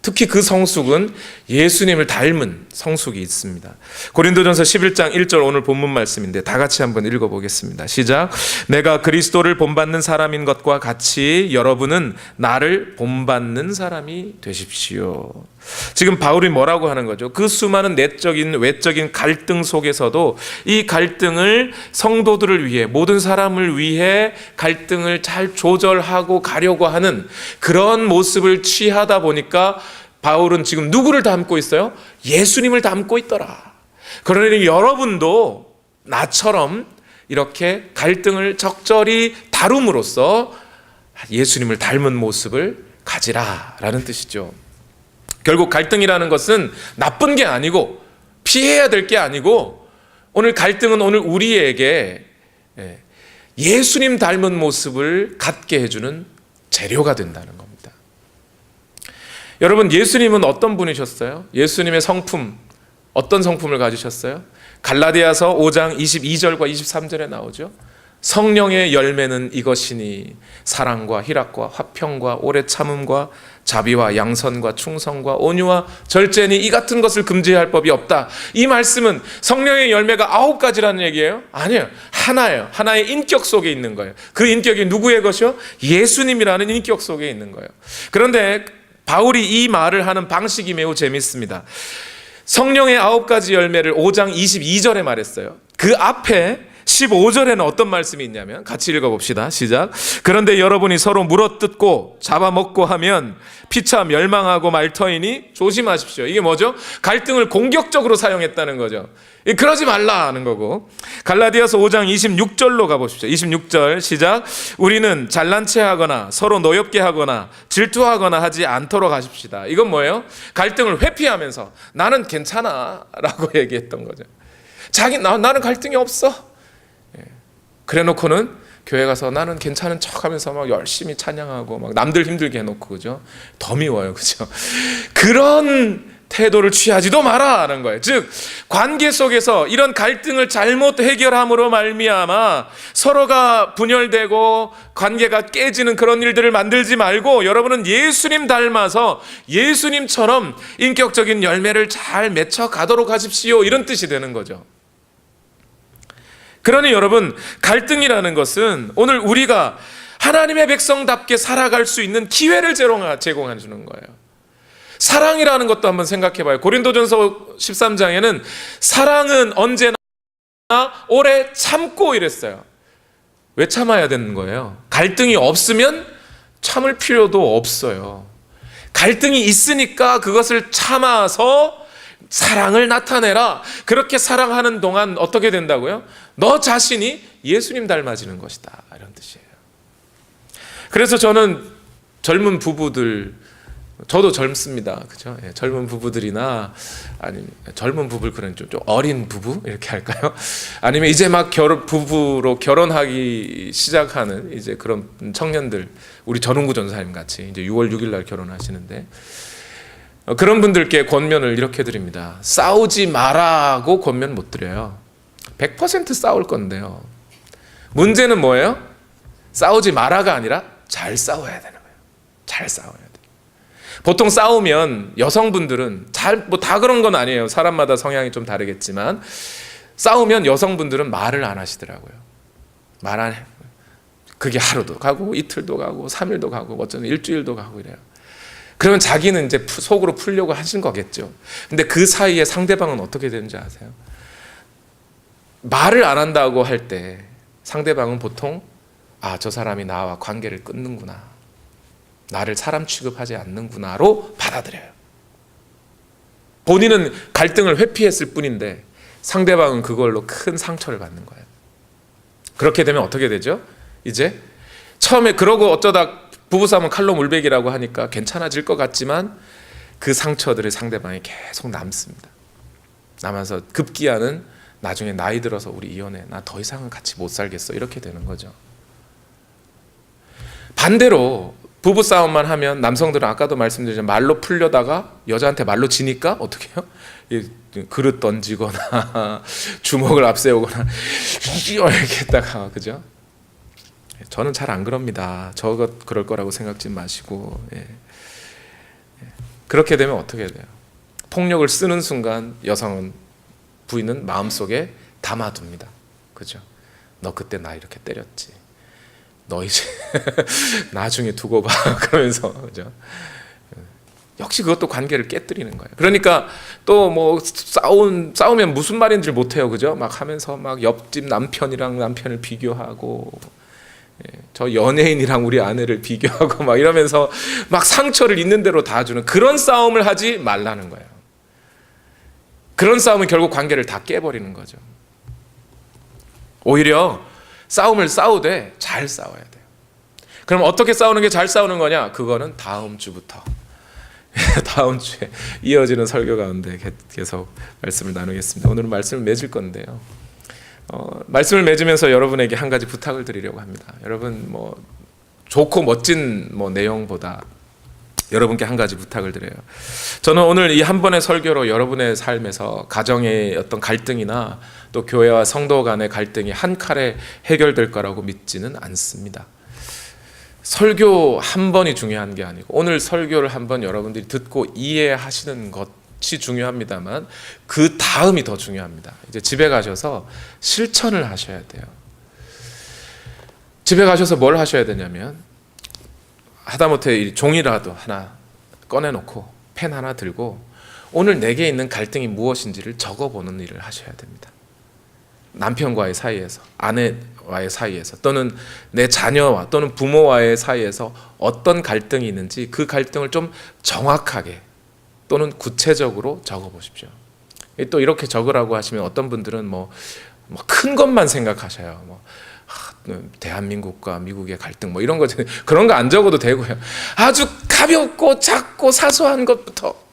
특히 그 성숙은 예수님을 닮은 성숙이 있습니다. 고린도전서 11장 1절 오늘 본문 말씀인데 다 같이 한번 읽어보겠습니다. 시작. 내가 그리스도를 본받는 사람인 것과 같이 여러분은 나를 본받는 사람이 되십시오. 지금 바울이 뭐라고 하는 거죠? 그 수많은 내적인 외적인 갈등 속에서도 이 갈등을 성도들을 위해, 모든 사람을 위해 갈등을 잘 조절하고 가려고 하는 그런 모습을 취하다 보니까 바울은 지금 누구를 닮고 있어요? 예수님을 닮고 있더라. 그러니 여러분도 나처럼 이렇게 갈등을 적절히 다룸으로써 예수님을 닮은 모습을 가지라라는 뜻이죠. 결국 갈등이라는 것은 나쁜 게 아니고 피해야 될 게 아니고, 오늘 갈등은 오늘 우리에게 예수님 닮은 모습을 갖게 해주는 재료가 된다는 겁니다. 여러분, 예수님은 어떤 분이셨어요? 예수님의 성품, 어떤 성품을 가지셨어요? 갈라디아서 5장 22절과 23절에 나오죠. 성령의 열매는 이것이니 사랑과 희락과 화평과 오래 참음과 자비와 양선과 충성과 온유와 절제니 이 같은 것을 금지할 법이 없다. 이 말씀은 성령의 열매가 9가지라는 얘기예요? 아니에요. 하나예요. 하나의 인격 속에 있는 거예요. 그 인격이 누구의 것이요? 예수님이라는 인격 속에 있는 거예요. 그런데 바울이 이 말을 하는 방식이 매우 재밌습니다. 성령의 9가지 열매를 5장 22절에 말했어요. 그 앞에 15절에는 어떤 말씀이 있냐면 같이 읽어봅시다. 시작. 그런데 여러분이 서로 물어뜯고 잡아먹고 하면 피차 멸망하고 말 터이니 조심하십시오. 이게 뭐죠? 갈등을 공격적으로 사용했다는 거죠. 그러지 말라는 거고. 갈라디아서 5장 26절로 가보십시오. 26절 시작. 우리는 잘난 체 하거나 서로 노엽게 하거나 질투하거나 하지 않도록 하십시다. 이건 뭐예요? 갈등을 회피하면서 나는 괜찮아 라고 얘기했던 거죠. 나는 갈등이 없어. 그래 놓고는 교회 가서 나는 괜찮은 척 하면서 막 열심히 찬양하고 막 남들 힘들게 해놓고, 그죠? 더 미워요. 그죠? 그런 태도를 취하지도 마라 하는 거예요. 즉 관계 속에서 이런 갈등을 잘못 해결함으로 말미암아 서로가 분열되고 관계가 깨지는 그런 일들을 만들지 말고, 여러분은 예수님 닮아서 예수님처럼 인격적인 열매를 잘 맺혀 가도록 하십시오. 이런 뜻이 되는 거죠. 그러니 여러분, 갈등이라는 것은 오늘 우리가 하나님의 백성답게 살아갈 수 있는 기회를 제공해 주는 거예요. 사랑이라는 것도 한번 생각해 봐요. 고린도전서 13장에는 사랑은 언제나 오래 참고 이랬어요. 왜 참아야 되는 거예요? 갈등이 없으면 참을 필요도 없어요. 갈등이 있으니까 그것을 참아서 사랑을 나타내라. 그렇게 사랑하는 동안 어떻게 된다고요? 너 자신이 예수님 닮아지는 것이다. 이런 뜻이에요. 그래서 저는 젊은 부부들, 저도 젊습니다. 그죠? 예, 젊은 부부들이나 아니면 젊은 부부를 그런 좀 어린 부부 이렇게 할까요? 아니면 이제 막 부부로 결혼하기 시작하는 이제 그런 청년들, 우리 전웅구 전사님 같이 이제 6월 6일 날 결혼하시는데, 그런 분들께 권면을 이렇게 드립니다. 싸우지 마라고 권면 못 드려요. 100% 싸울 건데요. 문제는 뭐예요? 싸우지 마라가 아니라 잘 싸워야 되는 거예요. 잘 싸워야 돼요. 보통 싸우면 여성분들은 뭐 다 그런 건 아니에요. 사람마다 성향이 좀 다르겠지만 싸우면 여성분들은 말을 안 하시더라고요. 말 안 해. 그게 하루도 가고 이틀도 가고 3일도 가고 어쩌면 일주일도 가고 이래요. 그러면 자기는 이제 속으로 풀려고 하신 거겠죠. 근데 그 사이에 상대방은 어떻게 되는지 아세요? 말을 안 한다고 할 때 상대방은 보통 저 사람이 나와 관계를 끊는구나, 나를 사람 취급하지 않는구나로 받아들여요. 본인은 갈등을 회피했을 뿐인데 상대방은 그걸로 큰 상처를 받는 거예요. 그렇게 되면 어떻게 되죠? 이제 처음에 그러고 어쩌다 부부싸움은 칼로 물베기라고 하니까 괜찮아질 것 같지만 그 상처들이 상대방에 계속 남습니다. 남아서 급기야는 나중에 나이 들어서 우리 이혼해, 나 더 이상은 같이 못 살겠어, 이렇게 되는 거죠. 반대로 부부싸움만 하면 남성들은 아까도 말씀드렸지만 말로 풀려다가 여자한테 말로 지니까 어떻게 해요? 그릇 던지거나 주먹을 앞세우거나 이렇게 했다가, 그죠? 저는 잘 안 그럽니다. 저가 그럴 거라고 생각지 마시고, 그렇게 되면 어떻게 돼요? 폭력을 쓰는 순간 여성은, 부인은 마음속에 담아둡니다. 그죠? 너 그때 나 이렇게 때렸지. 너 이제 나중에 두고 봐. 그러면서, 그죠? 역시 그것도 관계를 깨뜨리는 거예요. 그러니까 또 뭐 싸우면 무슨 말인지 못해요. 그죠? 막 하면서 막 옆집 남편을 비교하고, 저 연예인이랑 우리 아내를 비교하고 막 이러면서 막 상처를 있는 대로 다 주는 그런 싸움을 하지 말라는 거예요. 그런 싸움은 결국 관계를 다 깨버리는 거죠. 오히려 싸움을 싸우되 잘 싸워야 돼요. 그럼 어떻게 싸우는 게 잘 싸우는 거냐? 그거는 다음 주부터 다음 주에 이어지는 설교 가운데 계속 말씀을 나누겠습니다. 오늘은 말씀을 맺을 건데요. 말씀을 맺으면서 여러분에게 한 가지 부탁을 드리려고 합니다. 여러분, 좋고 멋진 내용보다 여러분께 한 가지 부탁을 드려요. 저는 오늘 이 한 번의 설교로 여러분의 삶에서 가정의 어떤 갈등이나 또 교회와 성도 간의 갈등이 한 칼에 해결될 거라고 믿지는 않습니다. 설교 한 번이 중요한 게 아니고, 오늘 설교를 한번 여러분들이 듣고 이해하시는 것이 중요합니다만 그 다음이 더 중요합니다. 이제 집에 가셔서 실천을 하셔야 돼요. 집에 가셔서 뭘 하셔야 되냐면, 하다못해 종이라도 하나 꺼내놓고 펜 하나 들고 오늘 내게 있는 갈등이 무엇인지를 적어보는 일을 하셔야 됩니다. 남편과의 사이에서, 아내와의 사이에서, 또는 내 자녀와 또는 부모와의 사이에서 어떤 갈등이 있는지 그 갈등을 좀 정확하게 또는 구체적으로 적어보십시오. 또 이렇게 적으라고 하시면 어떤 분들은 큰 것만 생각하셔요. 대한민국과 미국의 갈등 이런 거, 그런 거 안 적어도 되고요. 아주 가볍고 작고 사소한 것부터.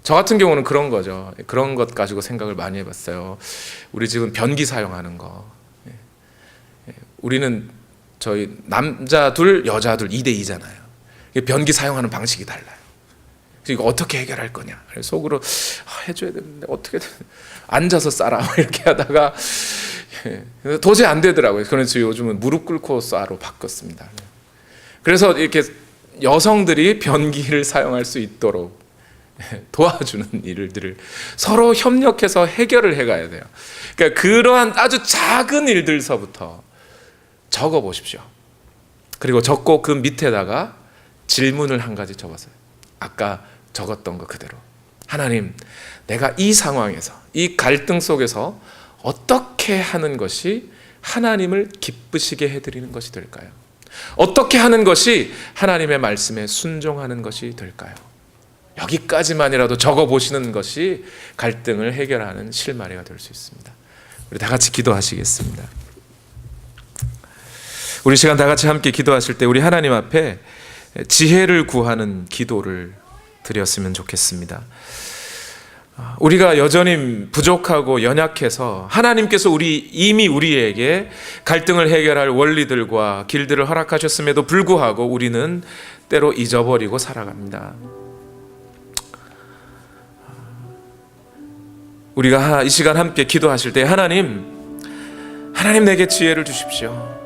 저 같은 경우는 그런 거죠. 그런 것 가지고 생각을 많이 해봤어요. 우리 집은 변기 사용하는 거. 우리는 저희 남자 둘, 여자 둘 2대2잖아요. 변기 사용하는 방식이 달라요. 이거 어떻게 해결할 거냐. 속으로 해줘야 되는데 어떻게든 앉아서 싸라 이렇게 하다가 도저히 안 되더라고요. 그래서 요즘은 무릎 꿇고 쏴로 바꿨습니다. 그래서 이렇게 여성들이 변기를 사용할 수 있도록 도와주는 일들을 서로 협력해서 해결을 해가야 돼요. 그러니까 그러한 아주 작은 일들서부터 적어 보십시오. 그리고 적고 그 밑에다가 질문을 한 가지 적었어요. 아까 적었던 거 그대로. 하나님, 내가 이 상황에서, 이 갈등 속에서 어떻게 하는 것이 하나님을 기쁘시게 해드리는 것이 될까요? 어떻게 하는 것이 하나님의 말씀에 순종하는 것이 될까요? 여기까지만이라도 적어보시는 것이 갈등을 해결하는 실마리가 될 수 있습니다. 우리 다 같이 기도하시겠습니다. 우리 시간 다 같이 함께 기도하실 때 우리 하나님 앞에 지혜를 구하는 기도를 드렸으면 좋겠습니다. 우리가 여전히 부족하고 연약해서 하나님께서 이미 우리에게 갈등을 해결할 원리들과 길들을 허락하셨음에도 불구하고 우리는 때로 잊어버리고 살아갑니다. 우리가 이 시간 함께 기도하실 때 하나님 내게 지혜를 주십시오.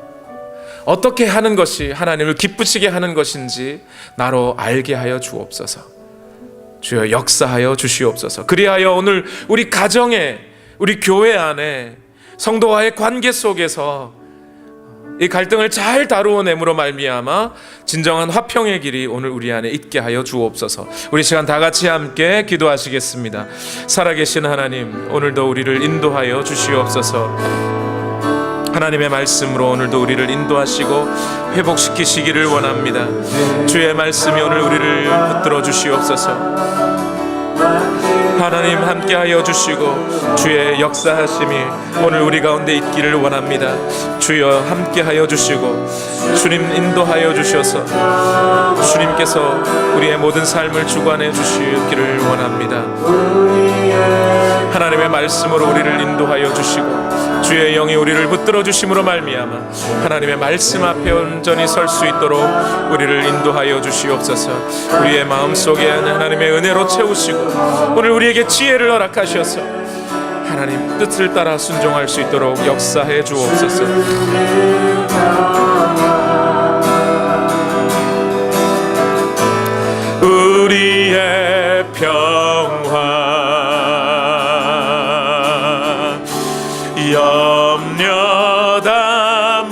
어떻게 하는 것이 하나님을 기쁘시게 하는 것인지 나로 알게 하여 주옵소서. 주여 역사하여 주시옵소서. 그리하여 오늘 우리 가정에 우리 교회 안에 성도와의 관계 속에서 이 갈등을 잘 다루어냄으로 말미암아 진정한 화평의 길이 오늘 우리 안에 있게 하여 주옵소서. 우리 시간 다 같이 함께 기도하시겠습니다. 살아계신 하나님, 오늘도 우리를 인도하여 주시옵소서. 하나님의 말씀으로 오늘도 우리를 인도하시고 회복시키시기를 원합니다. 주의 말씀이 오늘 우리를 붙들어 주시옵소서. 하나님 함께하여 주시고 주의 역사하심이 오늘 우리 가운데 있기를 원합니다. 주여 함께하여 주시고 주님 인도하여 주셔서 주님께서 우리의 모든 삶을 주관해 주시기를 원합니다. 하나님의 말씀으로 우리를 인도하여 주시고 주의 영이 우리를 붙들어 주심으로 말미암아 하나님의 말씀 앞에 온전히 설 수 있도록 우리를 인도하여 주시옵소서. 우리의 마음속에 하나님의 은혜로 채우시고 오늘 우리에게 지혜를 허락하셔서 하나님 뜻을 따라 순종할 수 있도록 역사해 주옵소서. 우리의 평화 염려 다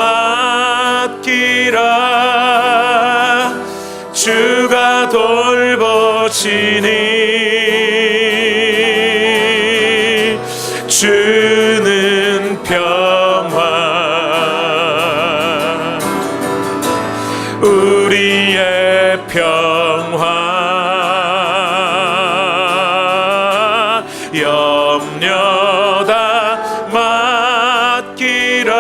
맡기라. 주가 돌보시니 주는 평화 우리의 평화 염려 다 맡기라.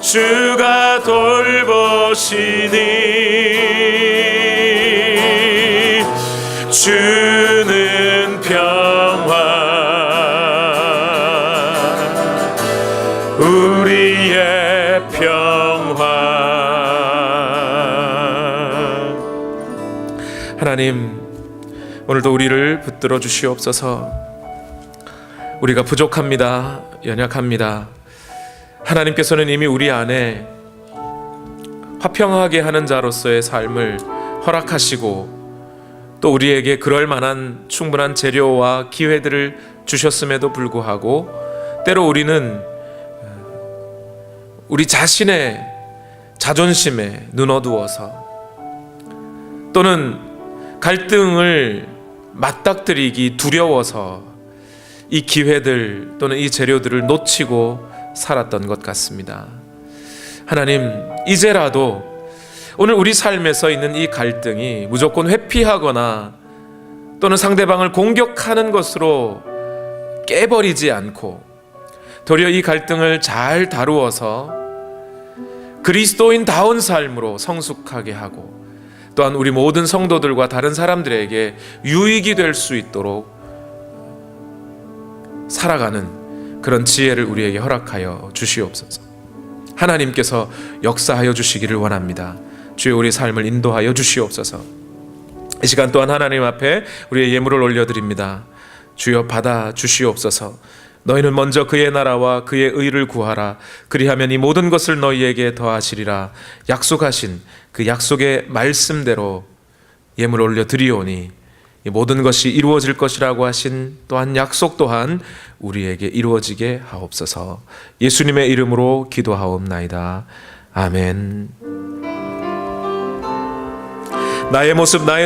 주가 돌보시니 주는 평화 우리의 평화. 하나님, 오늘도 우리를 붙들어 주시옵소서. 우리가 부족합니다. 연약합니다. 하나님께서는 이미 우리 안에 화평하게 하는 자로서의 삶을 허락하시고 또 우리에게 그럴 만한 충분한 재료와 기회들을 주셨음에도 불구하고 때로 우리는 우리 자신의 자존심에 눈 어두워서 또는 갈등을 맞닥뜨리기 두려워서 이 기회들 또는 이 재료들을 놓치고 살았던 것 같습니다. 하나님, 이제라도 오늘 우리 삶에서 있는 이 갈등이 무조건 회피하거나 또는 상대방을 공격하는 것으로 깨버리지 않고 도리어 이 갈등을 잘 다루어서 그리스도인다운 삶으로 성숙하게 하고 또한 우리 모든 성도들과 다른 사람들에게 유익이 될 수 있도록 살아가는 그런 지혜를 우리에게 허락하여 주시옵소서. 하나님께서 역사하여 주시기를 원합니다. 주여 우리 삶을 인도하여 주시옵소서. 이 시간 또한 하나님 앞에 우리의 예물을 올려드립니다. 주여 받아 주시옵소서. 너희는 먼저 그의 나라와 그의 의를 구하라. 그리하면 이 모든 것을 너희에게 더하시리라. 약속하신 그 약속의 말씀대로 예물을 올려드리오니 이 모든 것이 이루어질 것이라고 하신 또한 약속 또한 우리에게 이루어지게 하옵소서. 예수님의 이름으로 기도하옵나이다. 아멘. 나의 모습 나의